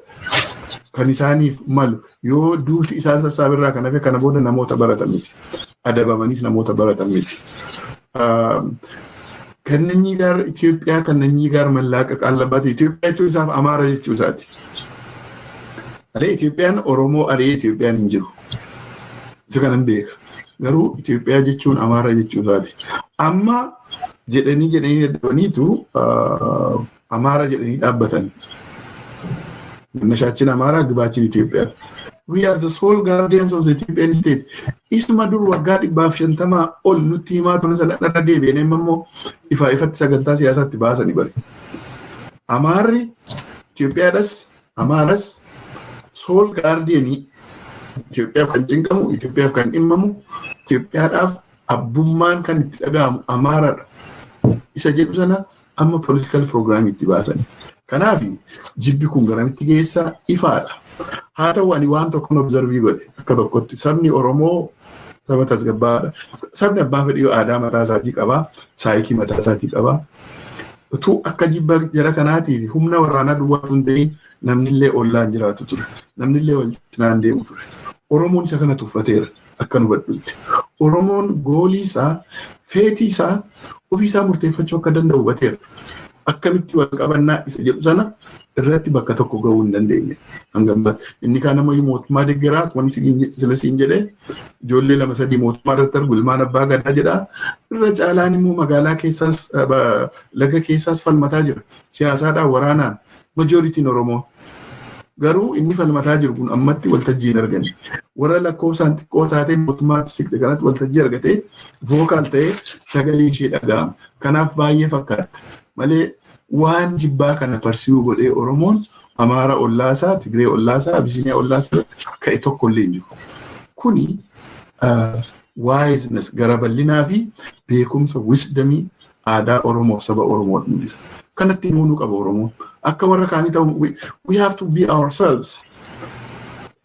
Speaker 9: kan isaaniif malu yoo duuti isaan sassaabirraa kan hafe kana booda namoota baratan miti. Adabamanis namoota baratan miti. Kanneenyi gaar Itoophiyaa kanneenyi gaar mallaqa qallabaati. Itoophiyaa jechuun isaaf Amaara jechuu isaati. Aree Itoophiyaan Oromoo aree Itoophiyaan hin jiru. Isa kanan beeka. Garuu Itoophiyaa jechuun Amaara jechuu isaati. Amma jedhanii dadhabaniitu Amaara jedhanii dhaabbatan. Nashaachin Amaaraa Gibaachiin Itoophiyaa. We are the sole guardians of the Ethiopian state. Isuma dur waggaa 150 ol nutti himaa turan sana irra deebi'anii immoo ifatti sagantaa siyaasaatti baasanii bari. Amaarri Itoophiyaadhas Amaaras sole guardianii Itoophiyaaf kan cinqamu, Itoophiyaaf kan dhimmamu, Itoophiyaadhaaf abbummaan kan itti dhaga'amu Amaaraadha. Isa jedhu sana amma political program itti baasanii. Kanaaf jibbi kun garamitti geessaa ifaadha. Haa ta'u ani waan tokkoon observii godhe akka tokkotti sabni Oromoo saba tasgabbaadha. Sabni abbaa fedhii aadaa mataa isaatii qabaa, saayikii mataa isaatii qabaa. Utuu akka jibba jara kanaatiif humna waraanaa duwwaatu hin ta'in namnillee ollaan jiraatu ture. Namnillee wal cinaan deemu ture. Oromoon isa kana tuffateera akka nu hubadhutti. Oromoon goolii isaa, feetii isaa, ofii isaa murteeffachuu akka danda'u hubateera. Akkamitti wal qabannaa isa jedhu sana irratti bakka tokko gahuu hin dandeenye. Inni kaan ammoo mootummaa deeggaraa waan sila siin jedhee ijoollee 2-3 mootummaa irratti argu ilmaan abbaa gadaa jedhaa. Irra caalaan immoo magaalaa keessaas laga keessaas falmataa jira. Siyaasaadhaan waraanaan majooritiin Oromoo. Garuu inni falmataa jiru kun ammatti waltajjii hin arganne. Warra lakkoofsaan xiqqoo taatee mootummaa siqxe kanatti waltajjii argatee vookaal ta'ee sagalee ishee dhaga'ama. Kanaaf baay'ee fakkaata. Malee waan jibbaa kana parsiyuu godhee Oromoon Amaara ollaasaa, Tigree ollaasaa, Abisiiniyaa ollaasaa ka'e tokko illee hin jiru. Kuni wiseness gara bal'inaa fi beekumsa wisdomii aadaa Oromoo saba Oromoo mul'isa. Kanatti himuu qaba Oromoon. Akka warra kaanii ta'u we have to be ourselves.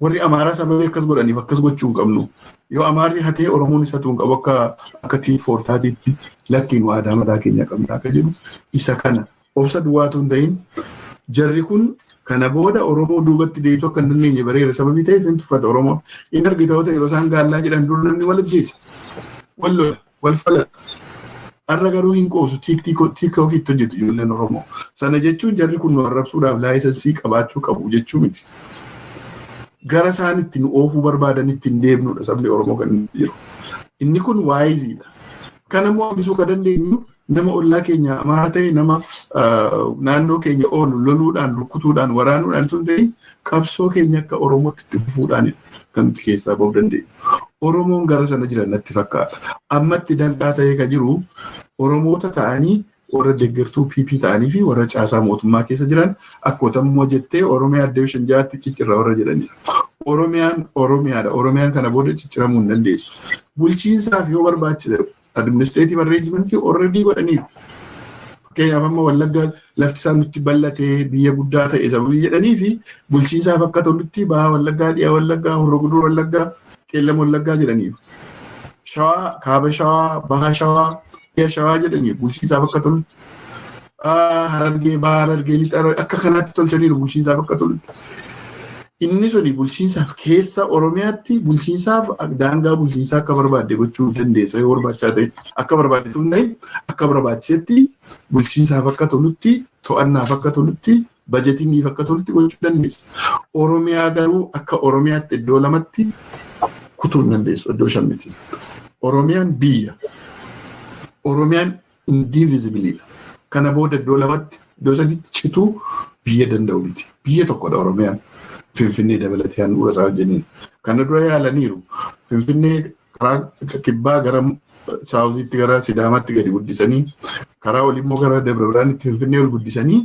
Speaker 9: Warri Amaaraa sababee akkas godhaniif akkas gochuu hin qabnu. Yoo Amaarri hatee Oromoon isa tuun qabu akka T4 lakkiin aadaa mataa keenya qabna akka jedhu isa kana obsa duwwaatu hin ta'in jarri kun kana booda Oromoo duubatti deebisuu akka hin dandeenye bareera sababii ta'eef hin tuffata Oromoo. Inni argitoota yeroo isaan gaallaa jedhan dur namni wal ajjeesa. Wal lola, wal falata. Har'a garuu hin qoosu tiiktookiitti hojjetu ijoolleen Oromoo. Sana jechuun jarri kun nu arrabsuudhaaf laayisensii qabaachuu qabu jechuu miti. Gara isaan ittiin oofuu barbaadan ittiin deemnudha sabni Oromoo kan jiru. Inni kun waayiziidha. Kana immoo hambisuu kan dandeenyu nama ollaa keenya Amaaraa ta'e nama naannoo keenya oolu loluudhaan, rukkutuudhaan, waraanuudhaan tun ta'e qabsoo keenya akka Oromootti itti fufuudhaan kan nuti keessaa bahuu dandeenyu. Oromoon gara sana jiran natti fakkaata. Ammatti danqaa ta'ee kan jiru Oromoota ta'anii warra deeggartuu PP ta'anii fi warra caasaa mootummaa keessa jiran akkootammoo jettee Oromiyaa addee shanjaatti ciccirra warra jedhanidha. Oromiyaan Oromiyaadha. Oromiyaan kana booda cicciramuu hin dandeessu. Bulchiinsaaf yoo barbaachise administrative arrangement already godhaniiru. Fakkeenyaaf amma Wallaggaa lafti isaa nutti bal'atee biyya guddaa ta'e sababii jedhanii fi bulchiinsaaf akka tolutti baha Wallaggaa, dhiyaa Wallaggaa, Horroo Guduruu Wallaggaa, Qeellam Wallaggaa jedhaniiru. Shawaa, Kaaba Shawaa, Baha Shawaa, Shawaa jedhanii bulchiinsaaf akka tolutti. Harargee, Baha Harargee, Lixa akka kanaatti tolchaniiru bulchiinsaaf akka tolutti. Inni suni bulchiinsaaf keessa Oromiyaatti bulchiinsaaf daangaa bulchiinsaa akka barbaadde gochuu dandeessa yoo barbaachisaa ta'e akka barbaadde tun ta'e akka barbaachisetti bulchiinsaaf akka tolutti to'annaaf akka tolutti bajetingiif akka tolutti gochuu dandeessa. Oromiyaa garuu akka Oromiyaatti iddoo lamatti kutuu hin dandeessu iddoo shannitti. Oromiyaan biyya. Oromiyaan indivisibilidha. Kana booda iddoo lamatti iddoo sadiitti cituu biyya danda'u miti. Biyya tokkodha Oromiyaan. Finfinnee dabalatee handhuura isaa wajjiniin. Kana dura yaalaniiru. Finfinnee karaa kibbaa gara saawuziitti gara Sidaamaatti gadi guddisanii karaa olimmoo gara Dabra Biraanitti Finfinnee ol guddisanii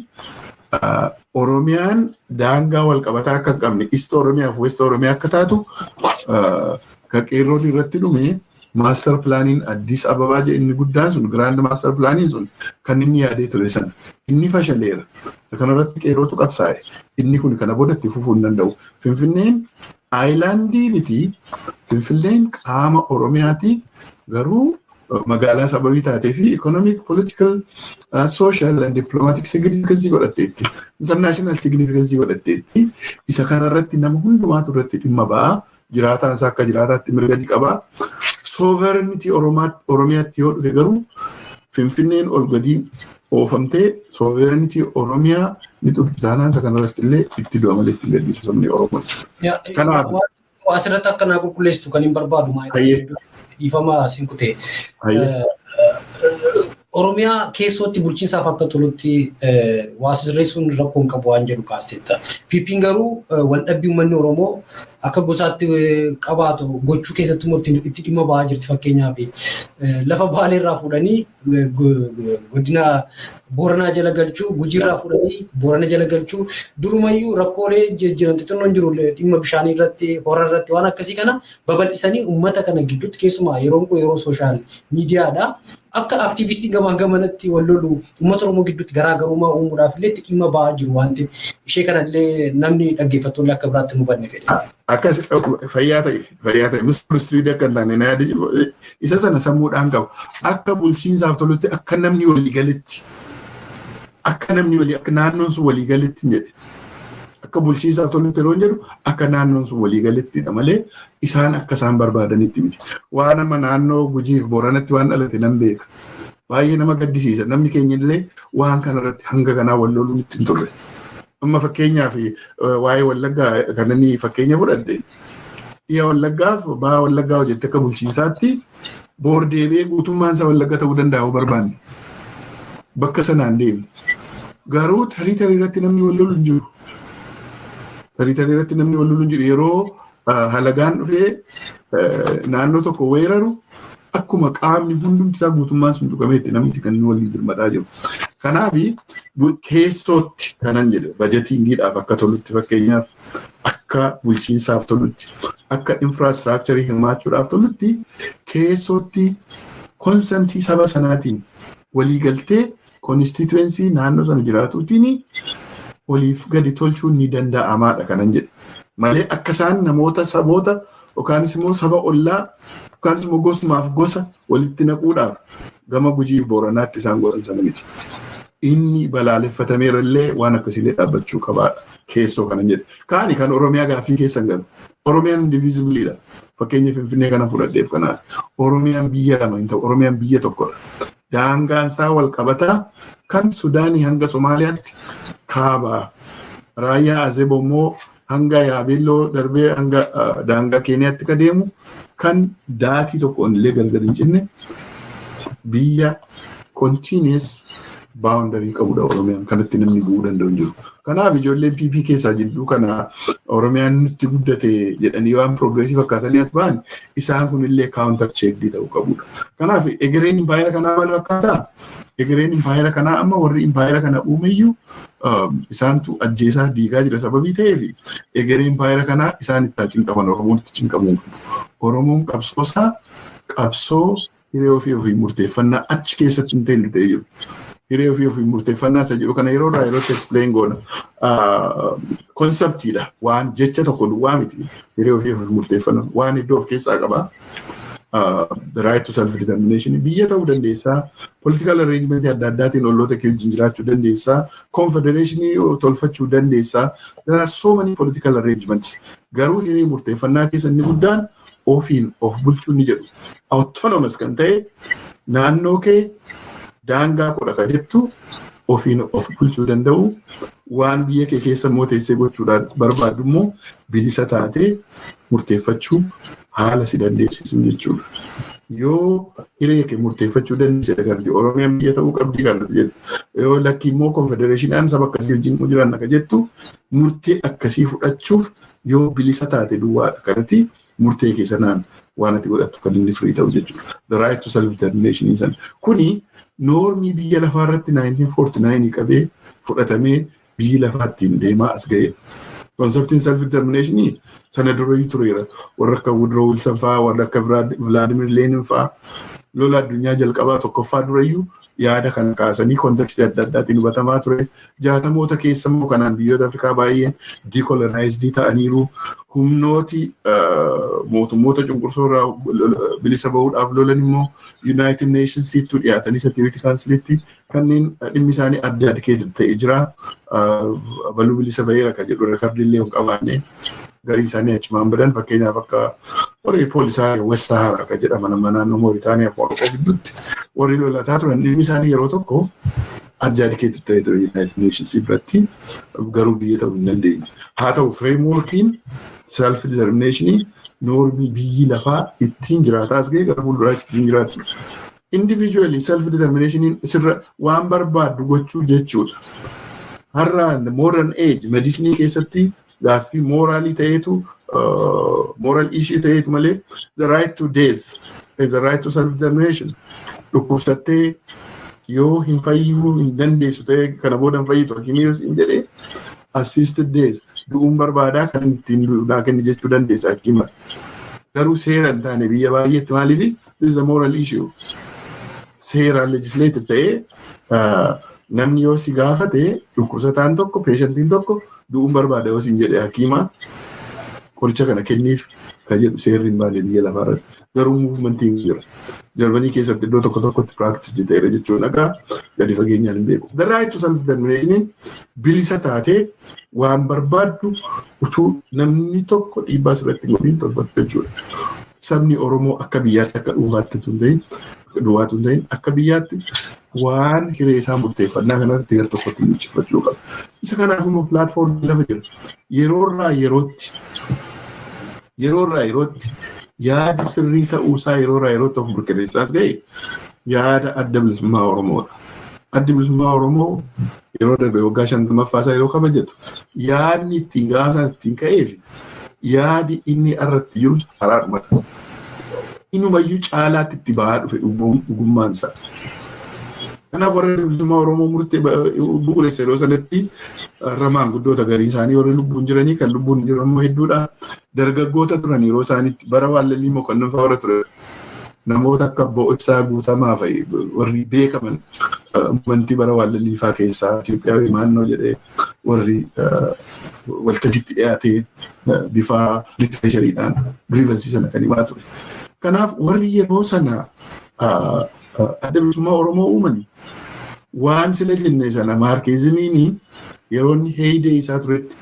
Speaker 9: Oromiyaan daangaa wal qabataa akka hin qabne East Oromiyaa fi West Oromiyaa akka taatu kan qeerroon irratti dhume Master planiin Addis Ababaa jedhe inni guddaan sun grand master planiin sun kan inni yaadee ture sana. Inni fashaleera. Kanarratti qeerrootu qabsaa'e. Inni kun kana boodatti fufuu hin danda'u. Finfinneen aayilaandii miti. Finfinneen qaama Oromiyaati. Garuu magaalaa sababii taatee fi economic, political, social and diplomatic significance godhatteetti. International significance godhatteetti. Isa kanarratti nama hundumaatu irratti dhimma ba'a. Jiraataan isaa akka jiraataatti mirga ni qaba. Sovereignty Oromiyaatti yoo dhufe garuu Finfinneen ol gadi oofamtee sovereignty Oromiyaa ni xurxaanaan isa kanarratti illee itti du'a malee itti gadhiisu sabni Oromoo.
Speaker 6: Kanaaf asirratti akka naa qulqulleessitu kan hin barbaadu dhiifama siin kutee. Oromiyaa keessootti bulchiinsaaf akka tolutti waa sirreessuun rakkoon qabu waan jedhu kaastetta. PP'n garuu waldhabbii uummanni Oromoo akka gosaatti qabaatu gochuu keessatti immoo itti dhimma ba'aa jirti fakkeenyaaf lafa Baalee irraa fuudhanii godina Booranaa jala galchuu, Gujii irraa fuudhanii Boorana jala galchuu, durumayyuu rakkoolee jiran xixinnoon jiru dhimma bishaanii irratti, horaa irratti waan akkasii kana babal'isanii uummata kana gidduutti keessumaa yeroon kun yeroo sooshaal miidiyaadha. Akka aktivistii gamaa gamanatti wal lolu uummata Oromoo gidduutti garaagarummaa uumuudhaaf illee dhimma ba'aa jiru waan ta'eef ishee kanallee namni dhaggeeffattoonni akka biraatti nu hubanne fedhe.
Speaker 9: Akkas fayyaa ta'e ministirii akka hin taane na yaada isa sana sammuudhaan qabu. Akka bulchiinsaaf tolutti akka namni walii galitti akka naannoon sun walii galitti jedhe. Akka bulchiinsaaf tolutti yeroo jedhu akka naannoon sun walii galittidha malee isaan akka isaan barbaadanitti miti. Waan nama naannoo Gujiif Booranatti waan dhalate nan beeka. Baay'ee nama gaddisiisa. Namni keenya illee waan kanarratti hanga kanaa wal loluun itti hin turre. Amma fakkeenyaaf waa'ee Wallaggaa kan inni fakkeenya fudhadhe. Dhiya Wallaggaaf baha Wallaggaa hojjette akka bulchiinsaatti boordeebee guutummaan isaa Wallagga ta'uu danda'u barbaanne. Bakka sanaan deemu. Garuu tarii irratti namni wal lolu hin jiru. Tarii irratti namni wal lolu hin jiru. Yeroo halagaan dhufee naannoo tokko weeraru akkuma qaamni hundumti isaa guutummaan sun tuqameetti namni kan inni waliin birmataa jiru. Kanaaf keessootti kanan jedhe bajetingiidhaaf akka tolutti fakkeenyaaf akka bulchiinsaaf tolutti akka infraastiraakcharii hirmaachuudhaaf tolutti keessootti konsentii saba sanaatiin waliigaltee konstituensii naannoo sana jiraatuutiin waliif gadi tolchuun ni danda'amaadha kanan jedhe. Malee akka isaan namoota saboota yookaanis immoo saba ollaa yookaanis immoo gosumaaf gosa walitti naquudhaaf gama Gujiif Booranaatti isaan godhan sana miti. Inni balaaleffatameera illee waan akkasiillee dhaabbachuu qabaadha keessoo kanan jedhe. Kaani kan Oromiyaa gaaffii keessan galu. Oromiyaan indivisibiliidha. Fakkeenya Finfinnee kana fudhadheef kanaan. Oromiyaan biyya lama hin ta'u. Oromiyaan biyya tokkodha. Daangaan isaa wal qabataa kan Sudaanii hanga Somaaliyaatti kaabaa. Raayyaa Azebo immoo hanga Yaabelloo darbee hanga daangaa Keeniyaatti ka deemu kan daatii tokkoon illee gargar hin cinne biyya continuous boundary qabudha Oromiyaan kanatti namni bu'uu danda'u hin jiru. Kanaaf ijoolleen PP keessaa jidduu kana Oromiyaan nutti guddate jedhanii waan progressiif fakkaatanii as ba'an isaan kunillee counter checkdii ta'uu qabudha. Kanaaf egereen impaayera kanaa maal fakkaataa? Egereen impaayera kanaa amma warri impaayera kana uumeyyuu isaantu ajjeesaa diigaa jira sababii ta'eef egereen impaayera kanaa isaan itti cinqaman Oromoon itti cinqamuun Oromoon qabsoosaa qabsoo hiree ofii murteeffannaa achi keessatti hin ta'e ta'ee jiru. Hiree ofii murteeffannaa isa jedhu kana yerootti explain goona. Konseptiidha waan jecha tokko duwwaa miti hiree ofii murteeffannaa waan iddoo of keessaa qabaa. The right to self-determination biyya ta'uu dandeessaa, political arrangement adda addaatiin olloota kee wajjin jiraachuu dandeessaa, confederationii tolfachuu dandeessaa. There are so many political arrangements. Garuu hiree murteeffannaa keessa inni guddaan ofiin of bulchuu ni jedhu. Autonomous kan ta'e naannoo kee daangaa qodha ka jettu ofiin of bulchuu danda'u waan biyya kee keessa immoo teessee gochuudhaan barbaadu immoo bilisa taatee murteeffachuu haala si dandeessisu jechuudha. Yoo hiree kee murteeffachuu dandeesse agarti Oromiyaan biyya ta'uu qabdi kan jettu. Yoo lakkii immoo konfedereeshiniin saba akkasii wajjin jiran akka jettu murtee akkasii fudhachuuf yoo bilisa taate duwwaadha kanatti murtee keessa naan waan ati godhattu kan inni firii ta'u jechuudha. The right to self-determination san. Kuni noormii biyya lafaa irratti 1949 qabee fudhatamee biyyi lafaa ittiin deemaa as ga'e. Konseptiin self determination sana dura tureera. Warra akka Woodrow Wilson fa'aa, warra akka Vladimir Lenin fa'aa lola addunyaa jalqabaa tokkoffaa durayyuu yaada kana kaasanii kontekstii adda addaatiin hubatamaa ture. 60moota keessa immoo kanaan biyyoota Afrikaa baay'een decolonized ta'aniiru. Humnooti mootummoota cunqursoo irraa bilisa bahuudhaaf lolan immoo United Nations'tti dhiyaatanii Security Council'tti kanneen dhimmi isaanii adda ta'e jira. Baluu bilisa baheera kan jedhu rekordiillee hin qabaanne garii isaanii achumaan badan fakkeenyaaf akka warri poolisaa West Sahara kan jedhaman naannoo Mooritaaniyaa fi Morokoo gidduutti warri lolataa turan dhimmi isaanii yeroo tokko adda ta'e ture United Nations biratti garuu biyya ta'uu hin dandeenye. Haa ta'u frameworkiin self determination normii biyyi lafaa ittiin jiraataas ga'e gara fuulduraatti ittiin jiraatu. Individually self determination sirra waan barbaaddu gochuu jechuudha. Har'a the modern age medicine keessatti gaaffii moraalii ta'etu moral issue ta'etu malee the right to death is the right to self determination. Dhukkubsattee yoo hin fayyuu hin dandeessu ta'e kana booda hin fayyitu hakimiirus hin jedhee assisted death du'uun barbaadaa kan ittiin duudhaa kenni jechuu dandeessa hakima. Garuu seera hin taane biyya baay'eetti maaliif this is a moral issue. Seeraan legislative ta'ee namni yoo si gaafate dhukkubsataan tokko peeshantiin tokko du'uun barbaada yoo sin jedhe hakima qoricha kana kenniif kan jedhu seerri hin baane biyya lafaarratti. Garuu muuvimentiin jira. Jarmanii keessatti iddoo tokko tokkotti practice ta'eera jechuun dhagaa gadi fageenyaan hin beeku. The right to self determination bilisa taatee waan barbaaddu utuu namni tokko dhiibbaa sirratti hin godhin tolfatu jechuudha. Sabni Oromoo akka biyyaatti akka dhuunfaatti duwwaatu hin ta'in akka biyyaatti waan hiree isaa murteeffannaa kanarratti gara tokkotti miidhagfachuu qaba. Isa kanaaf immoo pilaatfoormii lafa jira. Yeroorraa yerootti yaada sirrii ta'uusaa yeroorraa yerootti of mirkaneessaas ga'e yaada adda bilisummaa Oromoodha. Addi bilisummaa Oromoo yeroo darbe waggaa 50ffaasaa yeroo kabajatu yaadni ittiin gaafa ittiin ka'eef yaadi inni irratti jiru haraadhumata. Inumayyuu caalaatti itti bahaa dhufe dhugummaansaa. Kanaaf warra bilisummaa Oromoo murtee bu'uureessa yeroo sanatti ramaan guddoota garii isaanii warri lubbuun jiranii kan lubbuun hin jiran immoo hedduudha. Dargaggoota turan yeroo isaaniitti bara Waallallii Mokonnon fa'aa warra ture. Namoota akka Obbo Ibsaa Guutamaa fa'i warri beekaman amantii bara Waallallii fa'aa keessaa Itoophiyaa maannoo jedhee warri waltajjiitti dhiyaatee bifa litreeshariidhaan griivansii sana kan himaa ture. Kanaaf warri yeroo sana adda bilisummaa Oromoo uumani waan sila jenne sana maarkeezimiin yeroo inni heeyidee isaa turetti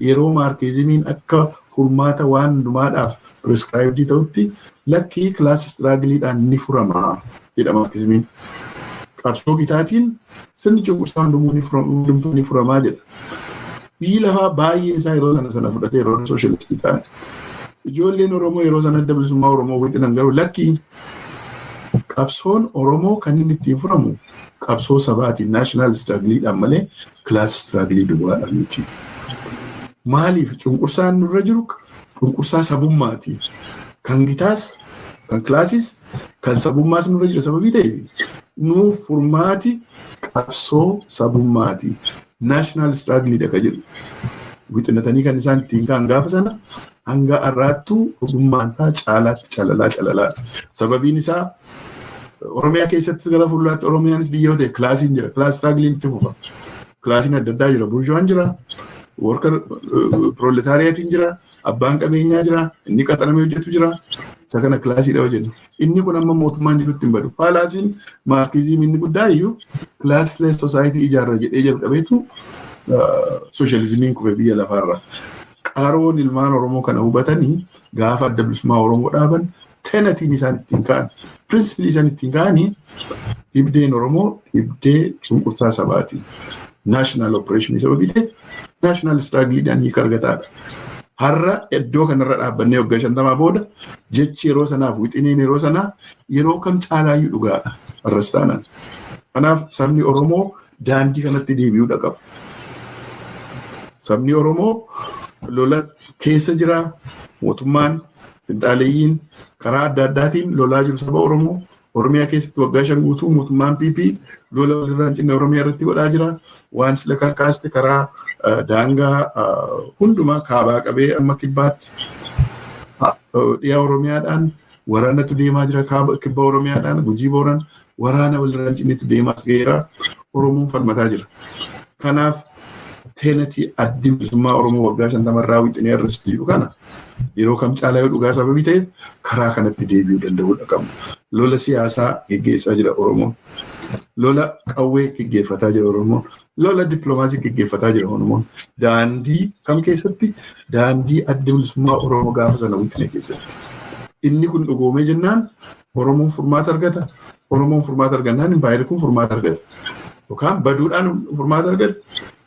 Speaker 9: yeroo maarkeezimiin akka furmaata waan hundumaadhaaf prescribed ta'utti lakkii kilaas istiraagiliidhaan ni furama jedha maarkeezimiin. Qabsoo gitaatiin sirni cunqursaa hundumtuu ni furamaa jedha. Biyyi lafaa baay'een isaa yeroo sana fudhatee yeroo sooshaalistii ta'an. Ijoolleen Oromoo yeroo sana adda bilisummaa Oromoo wixinan garuu lakkii qabsoon Oromoo kan inni ittiin furamu qabsoo sabaatiin naashinaal istiraagiliidhaan malee kilaas istiraagilii duwwaadhaan miti. Maaliif cunqursaan nurra jiru cunqursaa sabummaati. Kan gitaas, kan kilaasis, kan sabummaas nurra jira sababii ta'e nuuf furmaati qabsoo sabummaati. Naashinaal istiraagiliidha kan jedhu. Wixinatanii kan isaan ittiin ka'an gaafa sana hanga har'aattuu ogummaansaa caalaatti calalaa. Sababiin isaa Oromiyaa keessatti gara fuulduraatti Oromiyaanis biyyoota kilaasiin jira. Kilaas istiraagiliin itti fufa. Kilaasiin adda addaa jira. Burjuwaan jira. Workar proletariaatiin jira. Abbaan qabeenyaa jira. Inni qaxaramee hojjetu jira. Isa kana kilaasiidha hojjennu. Inni kun amma mootummaan jirutti hin badu. Faalaasiin maarkiizimii inni guddaa iyyuu kilaasless soosaayitii ijaarra jedhee jalqabeetu sooshaalizimiin kufe biyya lafaarra. Qaroon ilmaan Oromoo kana hubatanii gaafa adda bilisummaa Oromoo dhaaban tenatiin isaan ittiin ka'an. Pirinsipilii isaan ittiin ka'anii dhibdeen Oromoo dhibdee cunqursaa sabaati. Naashinaal opereeshinii sababii ta'e naashinaal istiraagiliidhaan hiika argataadha. Har'a iddoo kanarra dhaabbannee waggaa 50 booda jechi yeroo sanaaf wixiniin yeroo sanaa yeroo kam caalaayyuu dhugaadha har'as taanaan. Kanaaf sabni Oromoo daandii kanatti deebi'uudha qaba. Sabni Oromoo lola keessa jira. Mootummaan finxaaleeyyiin karaa adda addaatiin lolaa jiru saba Oromoo. Oromiyaa keessatti waggaa 5 guutuu mootummaan PP lola walirraa hin cinne Oromiyaa irratti godhaa jira. Waan sila kakaaste karaa daangaa hundumaa kaabaa qabee amma kibbaatti dhiyaa Oromiyaadhaan waraanatu deemaa jira kibba Oromiyaadhaan Gujii Booran waraana walirraan ciniitu deemaas ga'eera Oromoon falmataa jira. Kanaaf teenatii addi bilisummaa Oromoo waggaa 50 wixinee irra jiru kana yeroo kam caalaa yoo dhugaa sababii ta'eef karaa kanatti deebi'uu danda'uudha qabu. Lola siyaasaa geggeessaa jira Oromoon. Lola qawwee geggeeffataa jira Oromoon. Lola dippiloomaasii geggeeffataa jira Oromoon. Daandii kam keessatti? Daandii addi bilisummaa Oromoo gaafa sana wixinee keessatti. Inni kun dhugoomee jennaan Oromoon furmaata argata. Oromoon furmaata argannaan Impaayerri kun furmaata argata. Yookaan baduudhaan furmaata argata.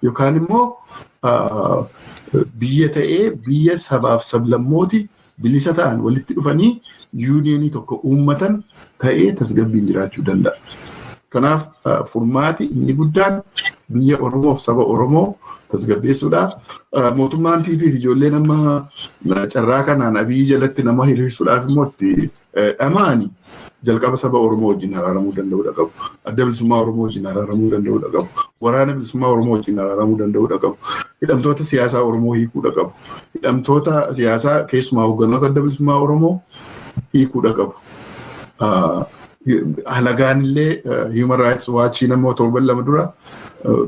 Speaker 9: Yookaan immoo biyya ta'ee biyya sabaaf sablammooti bilisa ta'an walitti dhufanii yuuniyeenii tokko uummatan ta'ee tasgabbiin jiraachuu danda'a. Kanaaf furmaati inni guddaan biyya Oromoof saba Oromoo tasgabbeessuudha. Mootummaan PP fi ijoollee nama carraa kanaan Abiyyi jalatti nama hiriirsuudhaaf immoo itti dhamaani jalqaba saba Oromoo wajjin araaramuu danda'uudha qabu. Adda bilisummaa Oromoo wajjin araaramuu danda'uudha qabu. Waraana bilisummaa Oromoo wajjin araaramuu danda'uudha qabu. Hidhamtoota siyaasaa Oromoo hiikuudha qabu. Hidhamtoota siyaasaa keessumaa hogganoota adda bilisummaa Oromoo hiikuudha qabu. Halagaan illee Human Rights Watch namoo 7 dura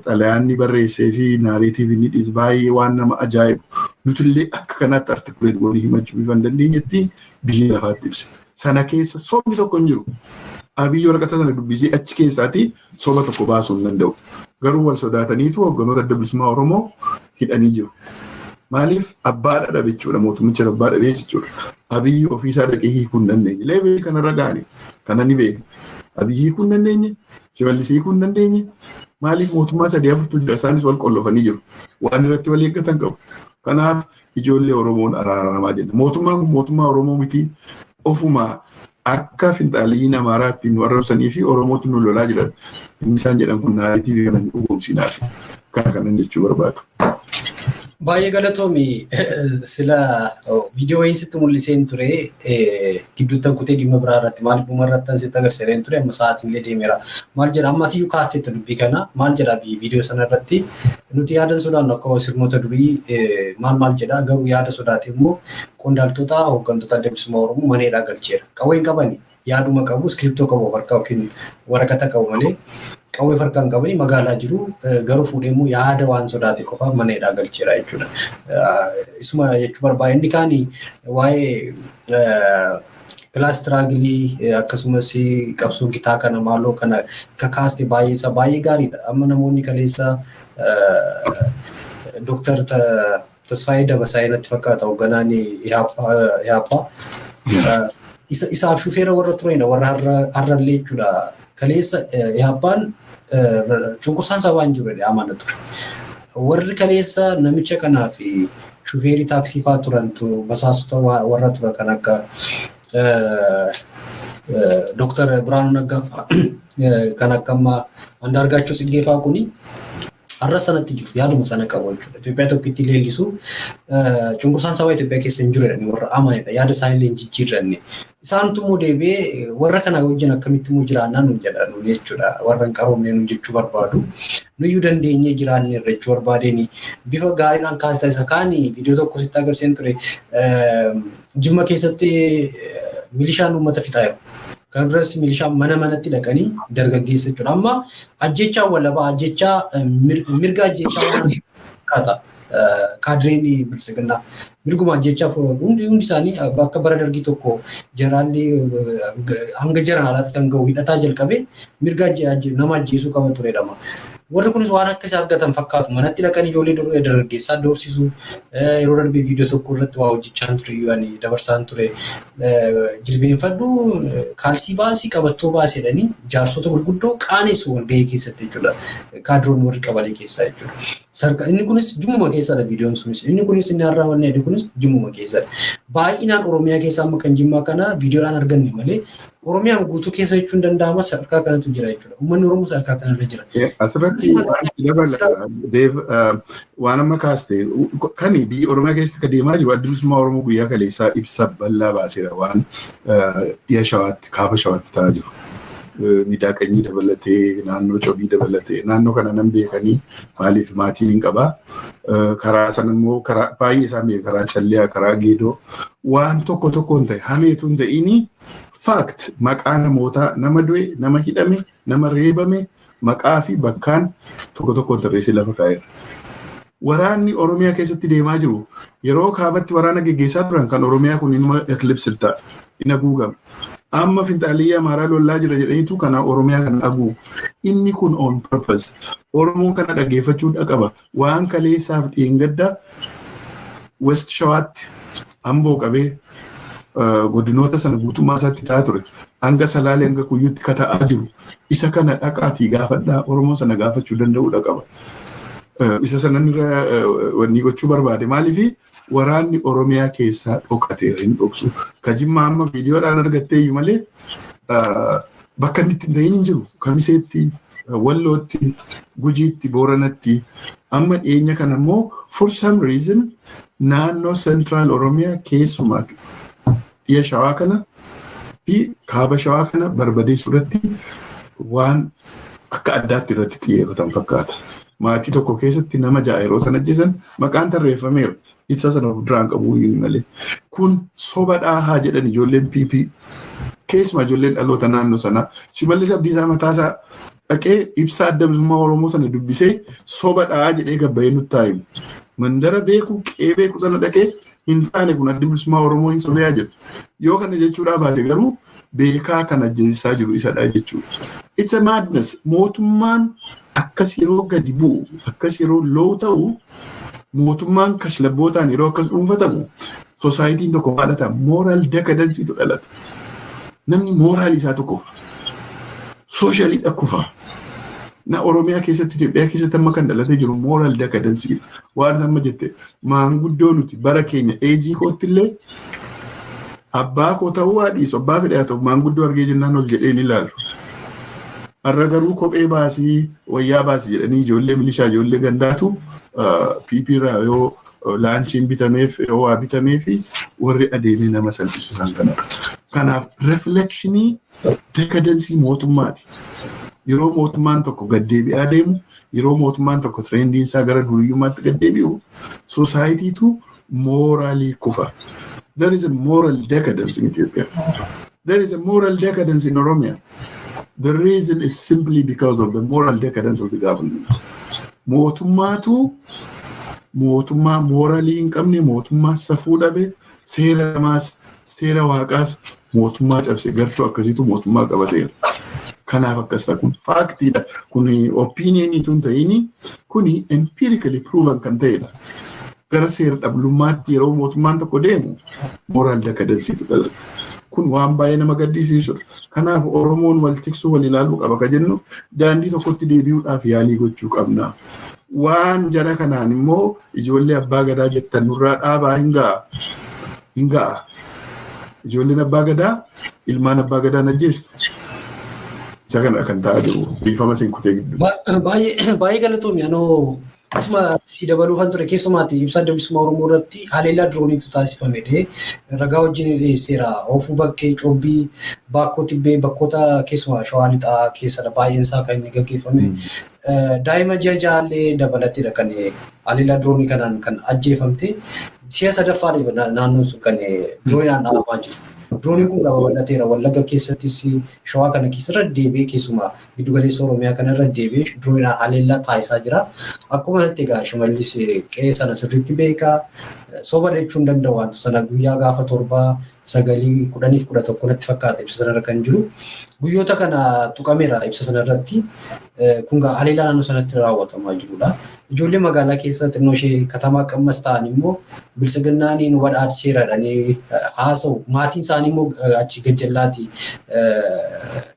Speaker 9: xalayaanni barreessee fi naareetiivii ni dhiis baay'ee waan nama ajaa'ibu. Nuti illee akka kanaatti artikuleet goonii himachuu hin dandeenyetti biyya lafaatti ibse. Sana keessa sobni tokko hin jiru. Abiyyi waraqata sana dubbisee achi keessaati soba tokko baasuu hin danda'u. Garuu wal sodaataniitu hogganoota adda bilisummaa Oromoo hidhanii jiru. Maaliif abbaadha dhabe jechuudha mootummicha abbaa dhabee jechuudha. Abiyyi ofiisaa dhaqee hiikuu hin dandeenye. Leebii kanarra gaani kana ni beeku. Abiyyi hiikuu hin dandeenye, Shimallis hiikuu hin dandeenye. Maaliif mootummaa 3-4 jira isaanis wal qollofanii jiru. Waan irratti wal eeggatan qabu. Kanaaf ijoollee Oromoon araaramaa jenna. Mootummaan kun mootummaa Oromoo miti ofuma akka finxaalii namaaraatti nu arrabsanii fi Oromootu nu lolaa jiran. Inni isaan jedhan kun naareetiivii kana hin dhugoomsinaaf. Kana kanan jechuu barbaadu.
Speaker 6: Baay'ee galatoomi sila viidiyoo wayiisitti mul'iseen ture gidduutti kutee dhimma biraa irratti maal dhuma irratti asitti agarsiiseen ture amma sa'aatiin illee deemeera. Maal jedha ammatiyyuu kaasteetti dubbii kana maal jedha viidiyoo sana irratti nuti yaada sodaannu akka sirnoota durii maal jedha garuu yaada sodaate immoo qondaaltota hooggantoota adda bilisummaa Oromoo maneedhaa galcheera. Qawween qabani yaaduma qabu iskiriptoo qabu harkaa yookiin waraqata qabu malee qawwee harkaan qabanii magaalaa jiru garuu fuudhee immoo yaada waan sodaate qofa maneedhaa galcheera jechuudha. Isuma jechuu barbaade inni kaani waa'ee kilaas tiraagilii akkasumas qabsoo gitaa kana maaloo kana kakaaste baay'ee gaariidha. Amma namoonni kaleessa Dooktar Tasfaayee Dabasaayee natti fakkaata hoogganaan Ihaappaa. Isaaf shufeera warra tureedha warra har'allee jechuudha. Kaleessa Ihaappaan cunqursaan sabaan jiru amana ture. Warri kaleessa namicha kanaa fi shufeerii taaksii fa'aa turantu basaasota warra turan kan akka Dooktar Biraanuu Naggaa fa'aa kan akka amma Andaargaachoo Tsiggee fa'aa kuni har'a sanatti jiru yaaduma sana qabu jechuudha. Itoophiyaa tokkotti leellisu cunqursaan sabaa Itoophiyaa keessa hin jiru warra amanedha. Yaada isaanii illee jijjiirranne. Isaantu immoo deebi'ee warra kana wajjin akkamitti immoo jiraannaa nuun jedhanu jechuudha. Warra hin qaroomne nuun jechuu barbaadu. Nuyyuu dandeenyee jiraanne irra jechuu barbaadeen bifa gaariidhaan kaastaa isa kaanii viidiyoo tokko sitti agarsiisan ture. Jimma keessatti milishaan uummata fixaa jiru. Kan duras milishaan manatti dhaqanii dargaggeessa jechuudha. Amma ajjechaa walabaa ajjechaa mirga ajjechaa waan fakkaata. Kaadireen bilisiginnaa mirguma ajjechaa hundi isaanii akka bara dargii tokko jaraallee hanga jaran alaatti kan ga'u hidhataa jalqabee mirga nama ajjeesuu qaba turedhama. Warri kunis waan akka isa argatan fakkaatu manatti dhaqanii ijoollee dargaggeessaa doorsisuu yeroo darbee viidiyoo tokko irratti waa hojjechaan ture ani dabarsaan ture jilbeenfadhu kaalsii baasii qabattoo baasedhanii jaarsota gurguddoo qaanessu walgahii keessatti jechuudha. Kaadiroon warri qabalee keessaa jechuudha. Inni kunis jimmuma keessadha viidiyoon sunis. Inni kunis inni har'aa wanni jedhu kunis jimmuma keessadha. Baay'inaan Oromiyaa keessaa amma kan jimmaa kana viidiyoodhaan arganne malee Oromiyaan guutuu keessa jechuun danda'ama sadarkaa kanatu jira jechuudha. Uummanni Oromoo sadarkaa kanarra jira.
Speaker 9: Asirratti waan amma kaaste kan biyya Oromiyaa keessatti kan deemaa jiru adda bilisummaa Oromoo guyyaa kaleessaa ibsa bal'aa baaseera waan dhiya shawaatti kaaba shawaatti ta'aa jiru. miidhaqanii dabalatee naannoo cobii dabalatee naannoo kana nan beekanii maaliif maatiin hin qabaa. Karaa sana immoo karaa baay'ee isaa karaa calliyaa karaa geedoo waan tokko tokkoon ta'e hameetu hin ta'ini fact maqaa namootaa nama du'e nama hidhame nama reebame maqaa fi bakkaan tokko tokkoon tarreessee lafa kaa'eera. Waraanni Oromiyaa keessatti deemaa jiru yeroo kaabatti waraana geggeessaa turan kan Oromiyaa kun inuma eclipse ta'a in haguugama. Amma Finxaaliyyaa Amaaraa lollaa jira jedhaniitu kana Oromiyaa kana haguugu. Inni kun on purpose. Oromoon kana dhaggeeffachuu qaba. Waan kaleessaaf dheengadda West Shawaatti Amboo qabee godinoota sana guutummaa isaatti ta'aa ture. Hanga Salaalee hanga Kuyyuutti kata'aa jiru. Isa kana dhaqaatii gaafadhaa Oromoo sana gaafachuu danda'uudha qaba. Isa sanan irra wanni gochuu barbaade maaliif waraanni Oromiyaa keessaa dhokateera hin dhoksu. Kajimmaa amma viidiyoodhaan argattee iyyuu malee bakka inni ittiin ta'in hin jiru. Kamiseetti, Wallootti, Gujiitti, Booranatti. Amma dhiyeenya kana immoo for some reason naannoo Central Oromiyaa keessumaa dhiya Shawaa kana fi kaaba Shawaa kana barbadeessuu irratti waan akka addaatti irratti xiyyeeffatan fakkaata. Maatii tokko keessatti nama 6 yeroo sana ajjeesan maqaan tarreeffameera. Ibsa sana of duraan qabu malee. Kun sobadhaa haa jedhan ijoolleen PP. Keessumaa ijoolleen dhaloota naannoo sanaa. Shimallis Abdiisaa mataasaa dhaqee ibsa adda bilisummaa Oromoo sana dubbisee sobadhaa jedhee gabbayee nutti himu. Mandara beeku qe'ee beeku sana dhaqee hin taane kun adda bilisummaa Oromoo hin sobeeyaa jedhu. Yoo kana jechuudhaa baate garuu beekaa kan ajjeesisaa jiru isadha jechuudha. It's a madness. Mootummaan akkas yeroo gadi bu'u, akkas yeroo loo ta'u, mootummaan kashlabbootaan yeroo akkas dhuunfatamu, sosaayitiin tokko haadhata moral decadenceetu dhalata. Namni moraal isaa tokkofa. Sooshalii dhakkufa. Na Oromiyaa keessatti Itoophiyaa keessatti amma kan dhalatee jiru moral decadenceedha. Waan amma jette maanguddoo nuti bara keenya eejii kootti illee abbaa koo ta'uu haadhiisu abbaa fedhaa ta'u maanguddoo argee jennaan ol jedhee ni ilaalu. Har'a garuu kophee baasii wayyaa baasii jedhanii ijoollee milishaa ijoollee gandaatu PP irraa yoo laanchiin bitameef yoo waa bitameef warri adeemee nama salphisu kan kanadha. Kanaaf reflectionii decadensii mootummaati. Yeroo mootummaan tokko gaddeebi'aa deemu, yeroo mootummaan tokko trendiin isaa gara duriyyummaatti gaddeebi'u, sosaayitiitu mooraalii kufa. There is a moral decadence in Ethiopia. There is a moral decadence in Oromia. The reason is simply because of the moral decadence of the government. Mootummaatu mootummaa mooraalii hin qabne, mootummaa safuu dhabe, seera namaas, seera waaqaas mootummaa cabse gartuu akkasiitu mootummaa qabateera. Kanaaf akkas ta'a kun faaktiidha. Kun opinioniitu hin ta'ini, kun empirically proven kan ta'edha. Gara seera dhablummaatti yeroo mootummaan tokko deemu moral decadenceetu dhalata. Kun waan baay'ee nama gaddisiisudha. Kanaaf Oromoon wal tiksuu wal ilaaluu qaba ka jennu daandii tokkotti deebi'uudhaaf yaalii gochuu qabna. Waan jara kanaan immoo ijoollee abbaa gadaa jettan nurraa dhaabaa hin ga'a. Ijoolleen abbaa gadaa ilmaan abbaa gadaa ajjeestu. Isa kana kan ta'aa jiru biifama sinkutee gidduu.
Speaker 6: Baay'ee galatoomii anoo asuma si dabaluu kan ture keessumaatti ibsa adda bilisummaa Oromoo irratti haleellaa dirooniitu taasifamedha. Ragaa wajjin dhiyeesseera. Oofuu bakkee Coobbii Baakkoo Tibbee bakkoota keessumaa Shawaa Lixaa keessadha baay'een isaa kan inni gaggeeffame. Daa'ima ji'a jaallee dabalateedha kan haleellaa diroonii kanaan kan ajjeefamte. Si'a sadaffaadha naannoon sun kan dirooniidhaan dhaabamaa jiru. Dirooniin kun gaba bal'ateera. Wallagga keessattis Shawaa kana keessarra deebi'ee keessumaa giddu galeessa Oromiyaa kanarra deebi'ee dirooniidhaan haleellaa taasisaa jira. Akkuma sanatti egaa Shimallis qe'ee sana sirriitti beekaa. Soba jechuun danda'u wantoota sana guyyaa gaafa 7, 9, 10 fi 11 natti fakkaata ibsa sanarra kan jiru. Guyyoota kana tuqameera ibsa sanarratti. Kun haleellaa naannoo sanatti raawwatamaa jirudha. Ijoollee magaalaa keessa xinnoo ishee katamaa qammas ta'an immoo bilisiginnaan nu badhaadhiseeradhanii haasa'u. Maatiin isaanii immoo achi gajjallaatti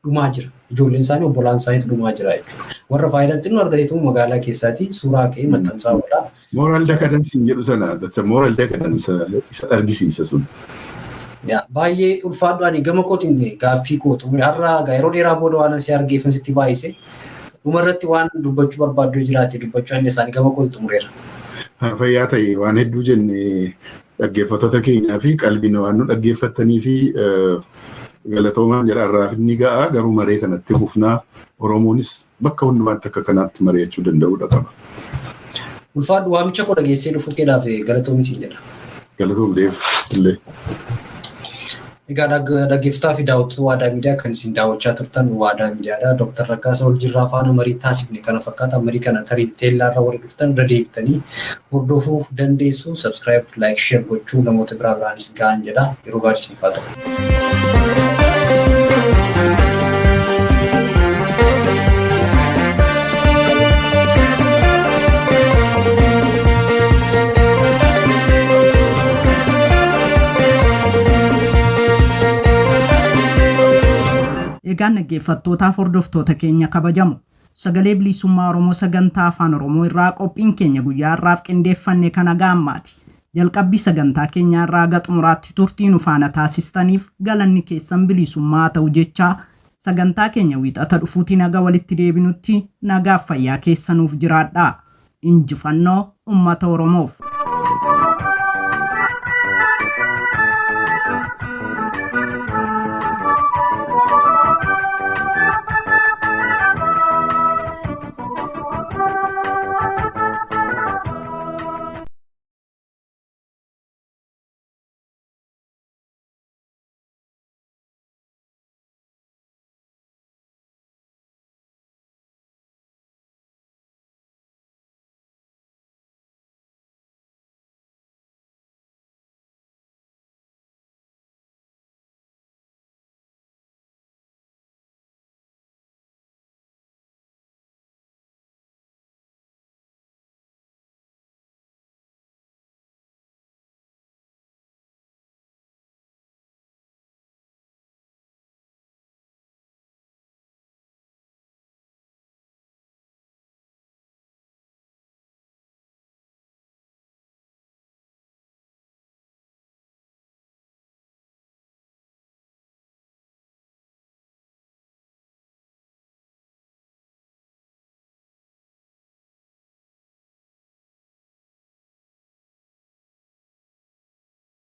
Speaker 6: dhumaa jira. Ijoolleen isaanii obbolaan isaaniitu dhumaa jira jechuudha. Warra faayidaa xinnoo argateetu magaalaa keessaatti suuraa ka'ee maxxansaa oola.
Speaker 9: Moral decadence hin jedhu sana, that's a moral decadence isa argisiisa sun.
Speaker 6: Baay'ee ulfaadhaan gama kootiin gaaffii kootu har'a yeroo dheeraa booda waan asii argeeffan sitti baay'ise. Dhumarratti waan dubbachuu barbaaddu jiraate dubbachuu inni isaanii gama kootti xumureera.
Speaker 9: Fayyaa ta'e waan hedduu jenne dhaggeeffattoota keenyaa fi qalbiin waan nu dhaggeeffattanii fi galatoomaan jedha irraaf inni ga'a garuu maree kanatti fufnaa Oromoonis bakka hundumaatti akka kanaatti mari'achuu danda'uudha qaba.
Speaker 6: Ulfaadhu waamicha koo dhageessee dhufuu keedhaaf galatoomis jedha.
Speaker 9: Galatoom deef illee.
Speaker 6: Egaa dhaggeeffataa fi daawwattoota Waadaa Miidiyaa kan isin daawwachaa turtan Waadaa Miidiyaadha. Dr. Raggaasaa Oljirraa faana marii taasifne kana fakkaata. Marii kana tarii teellaarra warri dhuftan irra deebitanii hordofuu dandeessu. Subscribe, like, share gochuu namoota biraa biraanis ga'an jedha. Yeroo gaarii isiniif haa ta'u.
Speaker 2: Egaan dhaggeeffattootaaf hordoftoota keenya kabajamu sagalee bilisummaa Oromoo sagantaa afaan Oromoo irraa qophiin keenya guyyaa har'aaf qindeeffanne kana gaammaati. Jalqabbii sagantaa keenyaa irraa haga xumuraatti turtii nu faana taasistaniif galanni keessan bilisummaa ta'u jechaa sagantaa keenya wiixata dhufuutii naga walitti deebinutti nagaaf fayyaa keessanuuf jiraadhaa. Injifannoo uummata Oromoof.